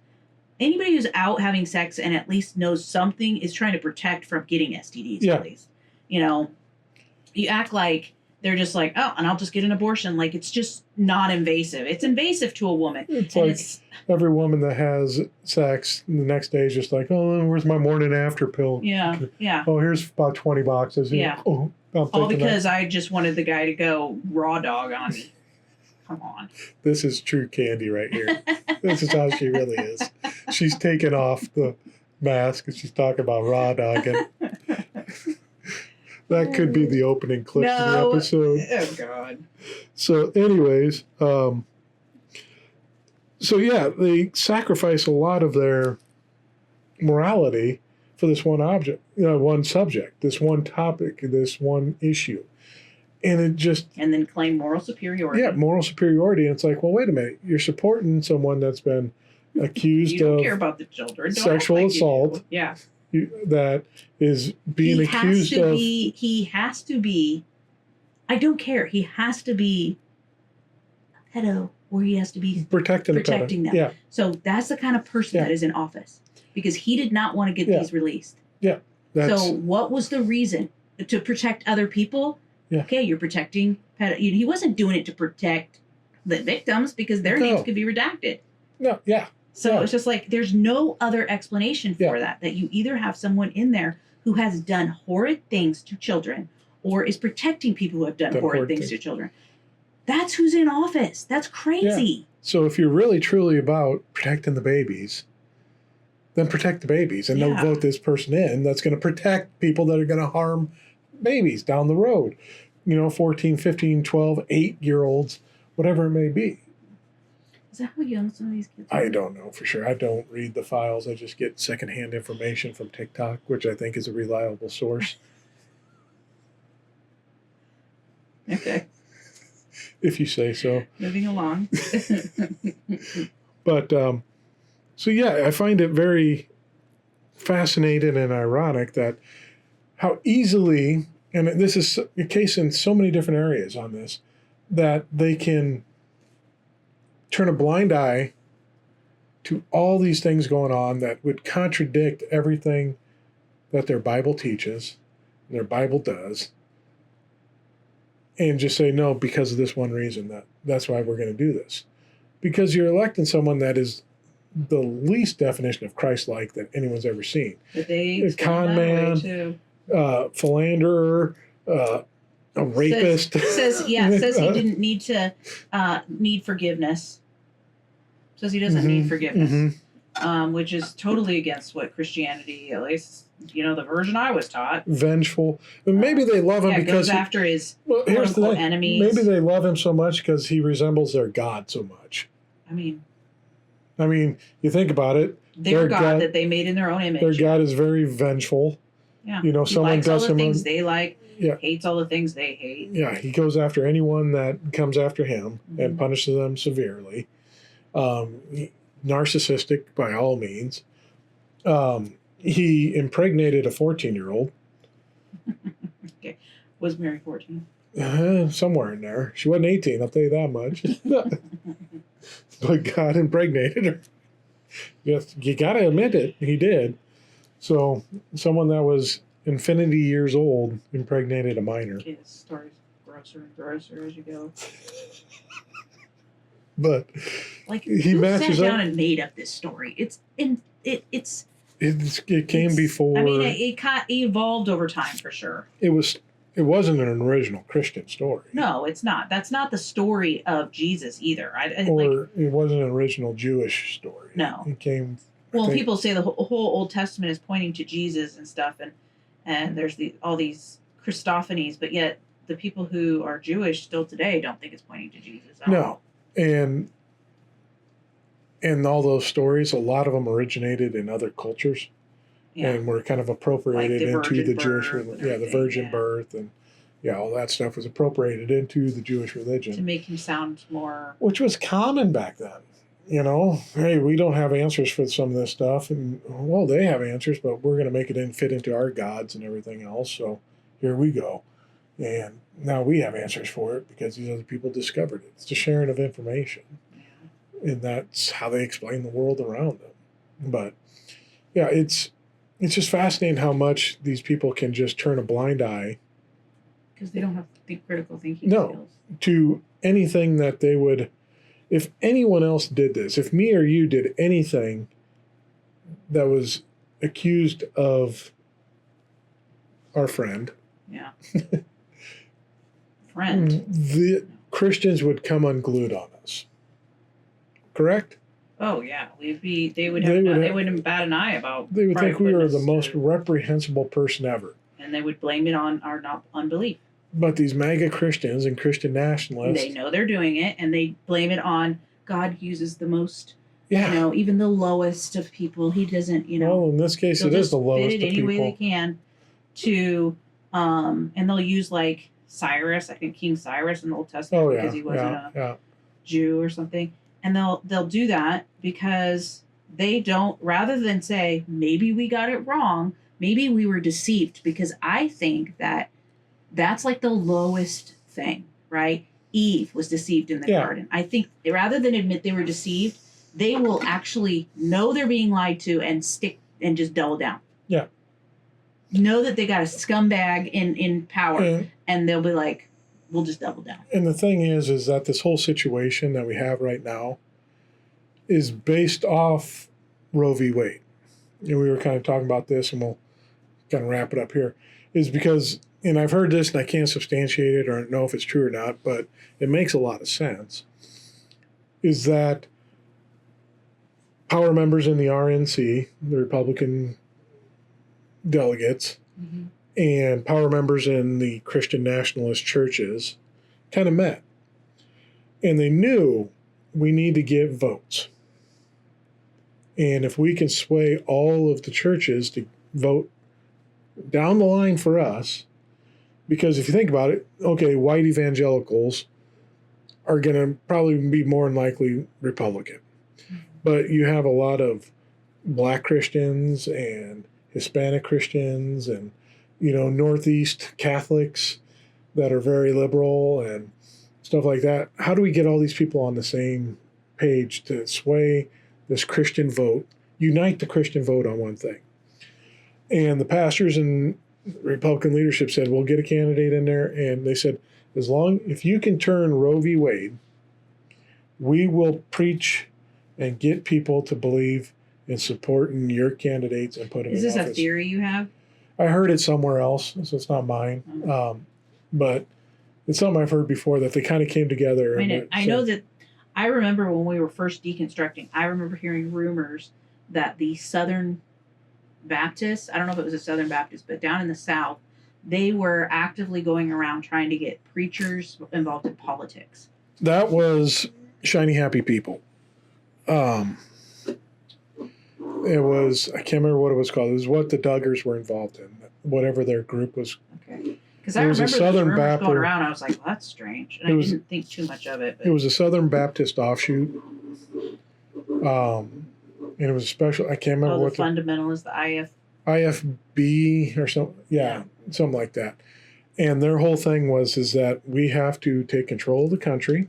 anybody who's out having sex and at least knows something is trying to protect from getting STDs at least. You act like they're just like, oh, and I'll just get an abortion. Like, it's just not invasive. It's invasive to a woman. It's every woman that has sex, the next day is just like, oh, where's my morning after pill? Yeah. Oh, here's about 20 boxes. Yeah. Oh, all because I just wanted the guy to go raw dog on me. Come on. This is true candy right here. This is how she really is. She's taken off the mask and she's talking about raw dogging. That could be the opening clip of the episode. Oh, God. So, anyways, they sacrifice a lot of their morality for this one object, one subject, this one topic, this one issue. And it just... And then claim moral superiority. Yeah, moral superiority. And it's like, well, wait a minute. You're supporting someone that's been accused you don't care about the children. Don't sexual assault. Yeah. That is being accused of... He has to be... I don't care. He has to be a pedo, or he has to be protecting them. Yeah. So that's the kind of person that is in office, because he did not want to get these released. Yeah. So what was the reason? To protect other people? Yeah. Okay, you're protecting pedo. He wasn't doing it to protect the victims, because their names could be redacted. No, yeah. So it's just like, there's no other explanation for that you either have someone in there who has done horrid things to children, or is protecting people who have done horrid things to children. That's who's in office. That's crazy. Yeah. So if you're really truly about protecting the babies, then protect the babies, and don't vote this person in that's going to protect people that are going to harm babies down the road. 14, 15, 12, 8-year-olds, whatever it may be. Is that how young some of these kids are? I don't know for sure. I don't read the files. I just get secondhand information from TikTok, which I think is a reliable source. Okay. If you say so. Moving along. But, I find it very fascinating and ironic that how easily, and this is the case in so many different areas on this, that they can turn a blind eye to all these things going on that would contradict everything that their Bible teaches, their Bible does, and just say, no, because of this one reason, that's why we're going to do this. Because you're electing someone that is the least definition of Christ-like that anyone's ever seen. A con man, philanderer, a rapist. Says he didn't need forgiveness. Says he doesn't need forgiveness, which is totally against what Christianity, at least the version I was taught. Vengeful. And maybe they love him because goes after his here's the thing. enemies. Maybe they love him so much because he resembles their God so much. I mean, you think about it. Their God that they made in their own image. Their God is very vengeful. Yeah. He someone likes does all the things they like. Yeah. Hates all the things they hate. Yeah, he goes after anyone that comes after him and punishes them severely. Narcissistic by all means. He impregnated a 14-year-old. Okay. Was Mary 14? Somewhere in there. She wasn't 18, I'll tell you that much. But God impregnated her. Yes, you got to admit it. He did. So someone that was infinity years old impregnated a minor. Okay, the story's grosser and grosser as you go. But like he matches sat down up. And made up this story. It came before. I mean, it evolved over time for sure. It wasn't an original Christian story. No, it's not. That's not the story of Jesus either. It wasn't an original Jewish story. No. It came. Well, people say the whole Old Testament is pointing to Jesus and stuff, and there's all these Christophanies, but yet the people who are Jewish still today don't think it's pointing to Jesus at all. No, and all those stories, a lot of them originated in other cultures. Yeah. And were kind of appropriated into the Jewish, the virgin birth, and all that stuff was appropriated into the Jewish religion to make him sound more, which was common back then. Hey, we don't have answers for some of this stuff, and well, they have answers, but we're going to make it fit into our gods and everything else. So here we go, and now we have answers for it because these other people discovered it. It's the sharing of information, and that's how they explain the world around them. But it's just fascinating how much these people can just turn a blind eye. Because they don't have critical thinking skills. To anything that they would, if anyone else did this, if me or you did anything that was accused of our friend. Yeah. Friend. The Christians would come unglued on us. Correct? Oh yeah, they wouldn't bat an eye about. They would think we were the most reprehensible person ever, and they would blame it on our unbelief. But these MAGA Christians and Christian nationalists, they know they're doing it, and they blame it on God. Uses the most, even the lowest of people. He doesn't, Well, in this case, it is the lowest fit it of any people. way they can, and they'll use like Cyrus, I think King Cyrus in the Old Testament because he wasn't a Jew or something. And they'll do that because they don't, rather than say, maybe we got it wrong, maybe we were deceived, because I think that's like the lowest thing, right? Eve was deceived in the garden. I think rather than admit they were deceived, they will actually know they're being lied to and stick and just double down. Yeah. Know that they got a scumbag in power, and they'll be like, we'll just double down. And the thing is that this whole situation that we have right now is based off Roe v. Wade. And we were kind of talking about this, and we'll kind of wrap it up here, is because, and I've heard this and I can't substantiate it or know if it's true or not, but it makes a lot of sense, is that power members in the RNC, the Republican delegates, and power members in the Christian nationalist churches kind of met. And they knew we need to get votes. And if we can sway all of the churches to vote down the line for us, because if you think about it, okay, white evangelicals are going to probably be more than likely Republican. But you have a lot of black Christians and Hispanic Christians and Northeast Catholics that are very liberal and stuff like that. How do we get all these people on the same page to sway this Christian vote, unite the Christian vote on one thing? And the pastors and Republican leadership said, we'll get a candidate in there. And they said, if you can turn Roe v. Wade, we will preach and get people to believe in supporting your candidates and put them in office. Is this a theory you have? I heard it somewhere else, so it's not mine. But it's something I've heard before, that they kind of came together. I know that I remember when we were first deconstructing, I remember hearing rumors that the Southern Baptists, I don't know if it was a Southern Baptist, but down in the South, they were actively going around trying to get preachers involved in politics. That was Shiny Happy People. It was, I can't remember what it was called. It was what the Duggars were involved in, whatever their group was. Okay. Because I remember those rumors going around. I was like, well, that's strange. And I didn't think too much of it. But. It was a Southern Baptist offshoot. And it was a special, I can't remember what the fundamentalist, the IFB or something. Yeah, something like that. And their whole thing is that we have to take control of the country.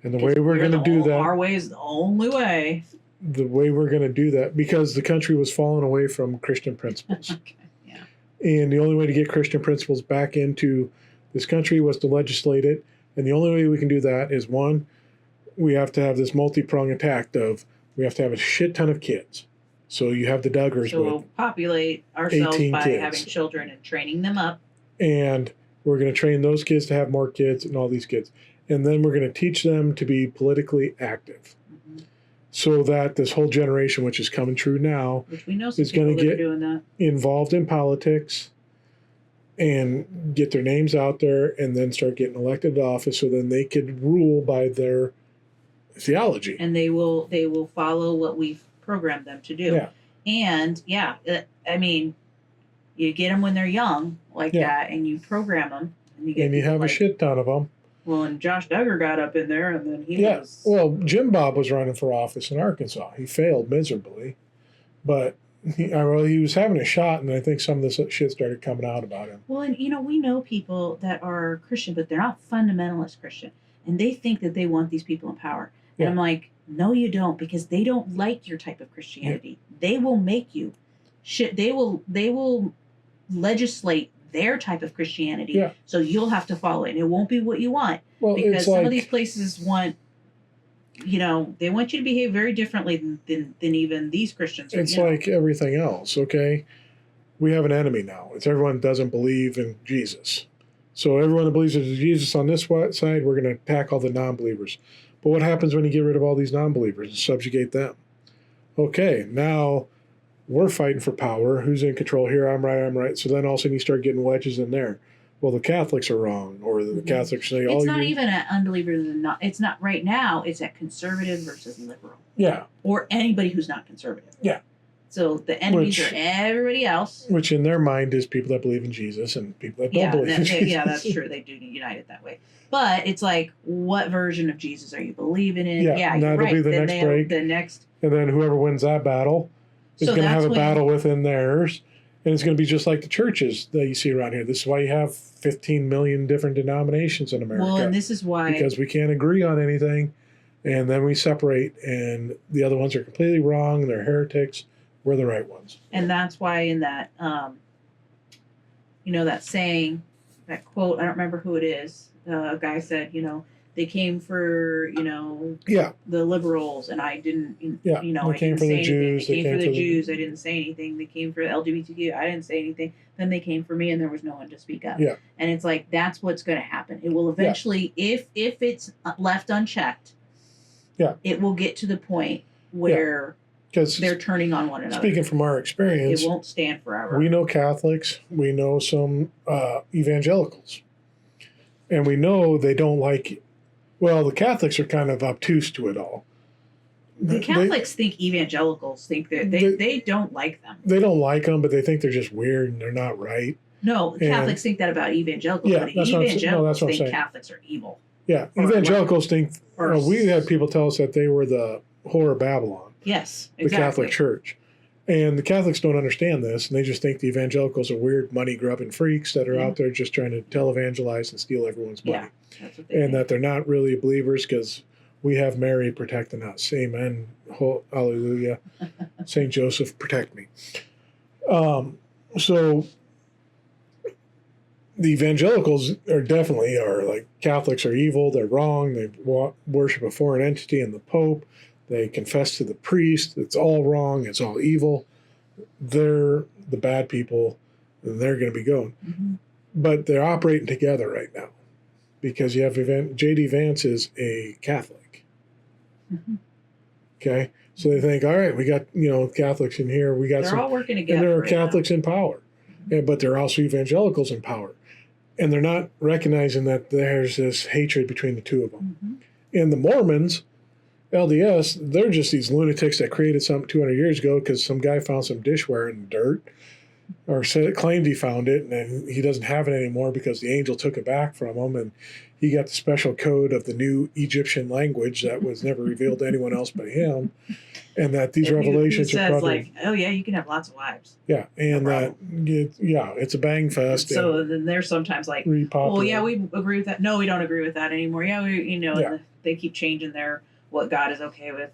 And the way we're going to do that. Our way is the only way. The way we're going to do that, because the country was falling away from Christian principles. Okay. Yeah. And the only way to get Christian principles back into this country was to legislate it. And the only way we can do that is, one, we have to have this multi-pronged attack of, we have to have a shit ton of kids. So you have the Duggars. So we'll populate ourselves by kids. having children and training them up. And we're going to train those kids to have more kids and all these kids. And then we're going to teach them to be politically active. So that this whole generation, which is coming true now, which we know some is going to get doing that. Involved in politics and get their names out there and then start getting elected to office, so then they could rule by their theology. And they will follow what we've programmed them to do. Yeah. And I mean, you get them when they're young like that, and you program them. And you have a shit ton of them. Well, and Josh Duggar got up in there, and then he was... Well, Jim Bob was running for office in Arkansas. He failed miserably, but he was having a shot, and I think some of this shit started coming out about him. Well, and we know people that are Christian, but they're not fundamentalist Christian, and they think that they want these people in power. And I'm like, no, you don't, because they don't like your type of Christianity. Yeah. They will make you shit. They will legislate their type of Christianity, so you'll have to follow it, and it won't be what you want. Well, because some of these places want, they want you to behave very differently than even these Christians. It's like everything else, okay? We have an enemy now. It's everyone that doesn't believe in Jesus. So everyone that believes in Jesus on this side, we're going to attack all the non-believers. But what happens when you get rid of all these non-believers and subjugate them? Okay, now we're fighting for power. Who's in control here? I'm right. So then all of a sudden you start getting wedges in there. Well, the Catholics are wrong, or the Catholics say, it's not even at unbelievers and not. It's not right now. It's at conservative versus liberal. Yeah. Or anybody who's not conservative. Yeah. So the enemies are everybody else. Which in their mind is people that believe in Jesus and people that don't believe in Jesus. Yeah, that's true. They do unite it that way. But it's like, what version of Jesus are you believing in? Yeah, you're right. Be the next break. And then whoever wins that battle is going to have a battle within theirs. And it's going to be just like the churches that you see around here. This is why you have 15 million different denominations in America. Well, and this is why. Because we can't agree on anything. And then we separate. And the other ones are completely wrong. They're heretics. We're the right ones. And that's why in that, that saying, that quote, I don't remember who it is. A guy said, they came for, the liberals, and I didn't, they came for the Jews. They came for the Jews. I didn't say anything. They came for the LGBTQ. I didn't say anything. Then they came for me, and there was no one to speak up. Yeah. And it's like, that's what's going to happen. It will eventually, if it's left unchecked, it will get to the point where they're turning on one another. Speaking from our experience, it won't stand forever. We know Catholics. We know some evangelicals. And we know they don't like it. Well, the Catholics are kind of obtuse to it all. The Catholics think evangelicals think that they don't like them. They don't like them, but they think they're just weird and they're not right. No, Catholics think that about evangelicals. Yeah, but evangelicals think Catholics are evil. Yeah, evangelicals think. We had people tell us that they were the whore of Babylon. Yes, exactly. The Catholic Church. And the Catholics don't understand this, and they just think the evangelicals are weird, money-grubbing freaks that are out there just trying to televangelize and steal everyone's money. Yeah, that's what they think. That they're not really believers because we have Mary protecting us. Amen. Hallelujah. St. Joseph, protect me. So the evangelicals are definitely like Catholics are evil. They're wrong. They worship a foreign entity in the Pope. They confess to the priest. It's all wrong. It's all evil. They're the bad people, and they're going to be going. Mm-hmm. But they're operating together right now because you have J.D. Vance is a Catholic. Mm-hmm. Okay? So they think, all right, we got Catholics in here, we got They're some, all working together. and there are right now. Catholics in power, but there are also evangelicals in power, and they're not recognizing that there's this hatred between the two of them. Mm-hmm. And the Mormons, LDS, they're just these lunatics that created something 200 years ago because some guy found some dishware in the dirt, or claimed he found it, and then he doesn't have it anymore because the angel took it back from him, and he got the special code of the new Egyptian language that was never revealed to anyone else but him, and that these revelations who are says probably like, oh yeah, you can have lots of wives. yeah, and No it's a bang fest. So then they're sometimes like, well, yeah, we agree with that. No, we don't agree with that anymore. Yeah, and they keep changing what God is okay with.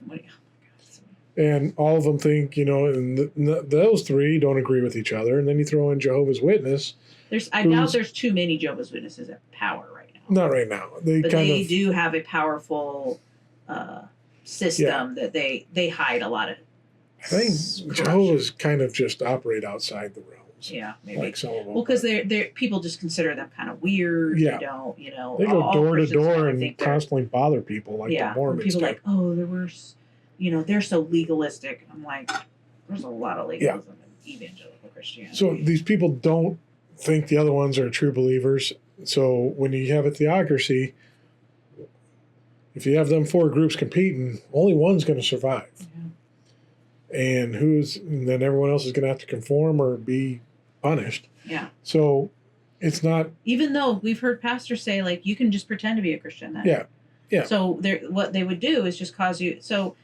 And all of them think, and those three don't agree with each other. And then you throw in Jehovah's Witness. I doubt there's too many Jehovah's Witnesses at power right now. Not right now. But they do have a powerful system that they hide a lot of. I think Jehovah's kind of just operate outside the realms. Yeah, maybe. Like some of them. Well, because they're people just consider them kind of weird. Yeah. They don't, They go door to door and constantly bother people like the Mormons. People like, oh, there were, they're so legalistic. I'm like, there's a lot of legalism in evangelical Christianity. So these people don't think the other ones are true believers. So when you have a theocracy, if you have them four groups competing, only one's going to survive. Yeah. And then everyone else is going to have to conform or be punished. Yeah. So it's not. Even though we've heard pastors say, like, you can just pretend to be a Christian then. Yeah. Yeah. So what they would do is just cause you. So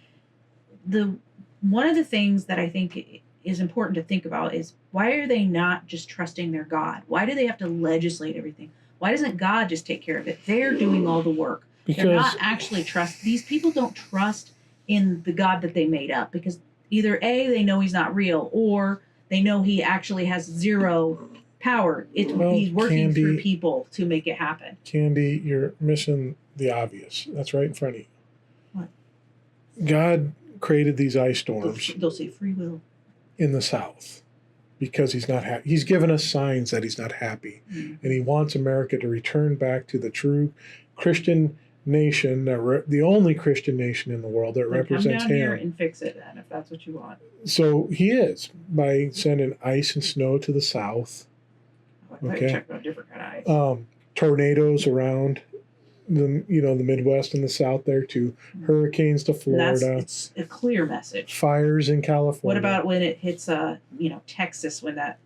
one of the things that I think is important to think about is, why are they not just trusting their God? Why do they have to legislate everything? Why doesn't God just take care of it? They're doing all the work. They're not actually these people don't trust in the God that they made up, because either A, they know he's not real, or they know he actually has zero power. He's working through people to make it happen. Candy, you're missing the obvious. That's right in front of you. What? God created these ice storms. They'll say free will. In the South, because he's not happy. He's given us signs that he's not happy. Mm-hmm. And he wants America to return back to the true Christian nation, the only Christian nation in the world that represents him. Come down here and fix it then, if that's what you want. So he is, by sending ice and snow to the South. Okay. Check out different kind of ice. Tornadoes around the Midwest and the South there too. Hurricanes to Florida. It's a clear message. Fires in California. What about when it hits Texas, when that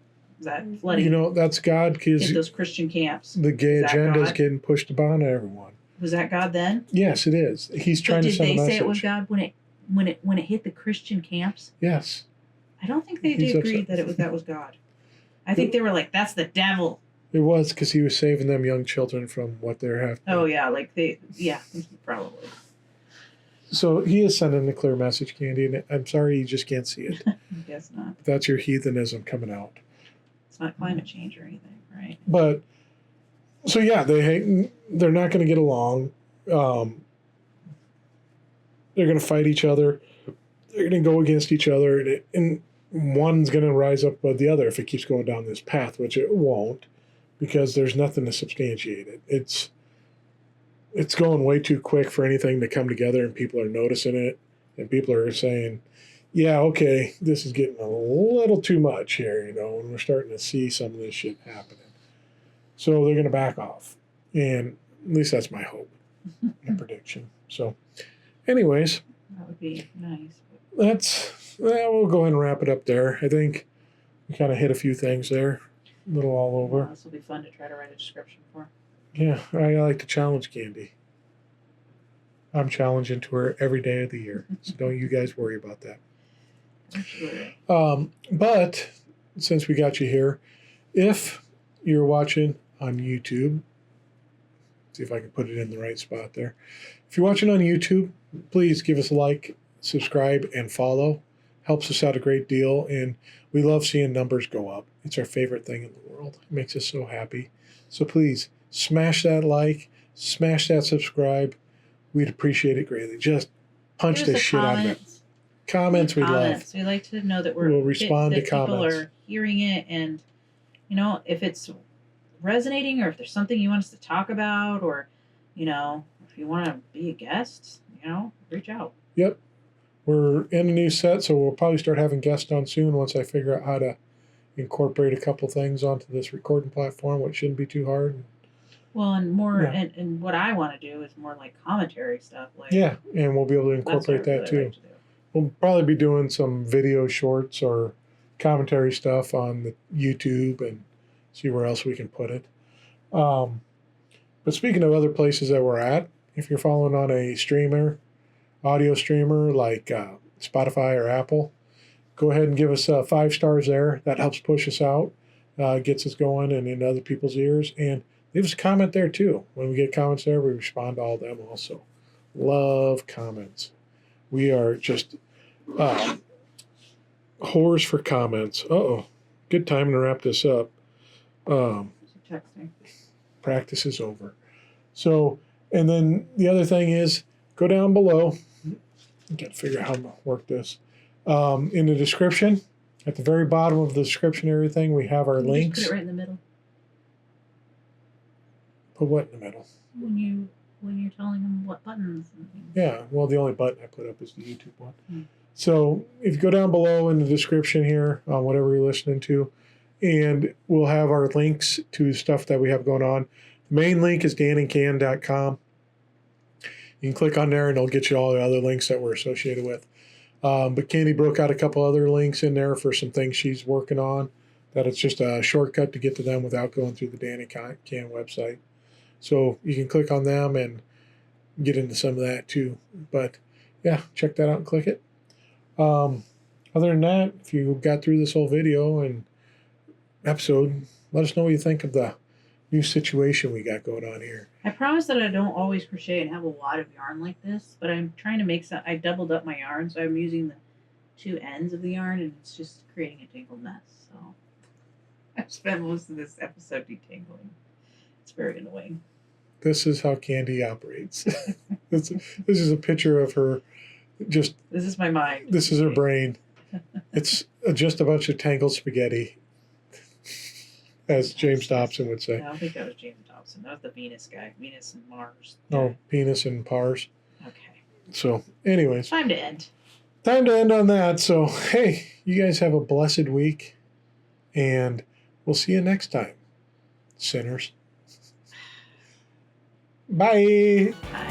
flooding? That's God, because hit those Christian camps. The gay agenda is getting pushed upon everyone. Was that God then? Yes, it is. He's trying to send a message. Did they say it was God when it hit the Christian camps? Yes. I don't think they agreed that was God. I think they were like, that's the devil. It was, because he was saving them young children from what they're having. Oh, yeah. Probably. So he is sending a clear message, Candy, and I'm sorry you just can't see it. I guess not. But that's your heathenism coming out. It's not climate change or anything, right? But, so yeah, they're not going to get along. They're going to fight each other. They're going to go against each other, and one's going to rise up above the other if it keeps going down this path, which it won't, because there's nothing to substantiate it. It's going way too quick for anything to come together, and people are noticing it, and people are saying, yeah, okay, this is getting a little too much here, and we're starting to see some of this shit happening. So they're going to back off, and at least that's my hope and prediction. So anyways. That would be nice. We'll go ahead and wrap it up there. I think we kind of hit a few things there. A little all over. This will be fun to try to write a description for. Yeah, I like to challenge Candy. I'm challenging to her every day of the year, so don't you guys worry about that. Sure. But since we got you here, if you're watching on YouTube, see if I can put it in the right spot there. If you're watching on YouTube, please give us a like, subscribe, and follow. Helps us out a great deal, and we love seeing numbers go up. It's our favorite thing in the world. It makes us so happy. So please smash that like, smash that subscribe. We'd appreciate it greatly. Just punch the shit out of it. Comments we love. We like to know that we'll respond to comments. People are hearing it, and if it's resonating, or if there's something you want us to talk about, or if you want to be a guest, reach out. Yep. we're in a new set, so we'll probably start having guests on soon once I figure out how to incorporate a couple things onto this recording platform, which shouldn't be too hard. Well, and more, Yeah. and what I want to do is more like commentary stuff. Like Yeah, and we'll be able to that's what I incorporate that really too. like to do. We'll probably be doing some video shorts or commentary stuff on the YouTube and see where else we can put it. But speaking of other places that we're at, if you're following on a audio streamer like Spotify or Apple, go ahead and give us 5 stars there. That helps push us out, gets us going and in other people's ears. And leave us a comment there too. When we get comments there, we respond to all of them also. Love comments. We are just whores for comments. Uh-oh. Good time to wrap this up. Texting. Practice is over. So, and then the other thing is, go down below. Got to figure out how to work this. In the description, at the very bottom of the description, everything, we have our links. Just put it right in the middle. Put what in the middle? When you're telling them what buttons and things. Yeah, well, the only button I put up is the YouTube one. Hmm. So if you go down below in the description here on whatever you're listening to, and we'll have our links to stuff that we have going on. The main link is danandcan.com. You can click on there and it'll get you all the other links that we're associated with. But Candy broke out a couple other links in there for some things she's working on, that it's just a shortcut to get to them without going through the Dan and Can website. So you can click on them and get into some of that too. But yeah, check that out and click it. Other than that, if you got through this whole video and episode, let us know what you think of the new situation we got going on here. I promise that I don't always crochet and have a lot of yarn like this, but I'm trying to make some. I doubled up my yarn, so I'm using the 2 ends of the yarn, and it's just creating a tangled mess. So I've spent most of this episode detangling. It's very annoying. This is how Candy operates. this is a picture of her. Just this is my mind. This is her brain. It's just a bunch of tangled spaghetti, as James Dobson would say. I don't think that was James Dobson. That was the Venus guy. Venus and Mars. Oh, penis and pars. Okay. So, anyways. Time to end. Time to end on that. So, hey, you guys have a blessed week, and we'll see you next time, sinners. Bye. Bye.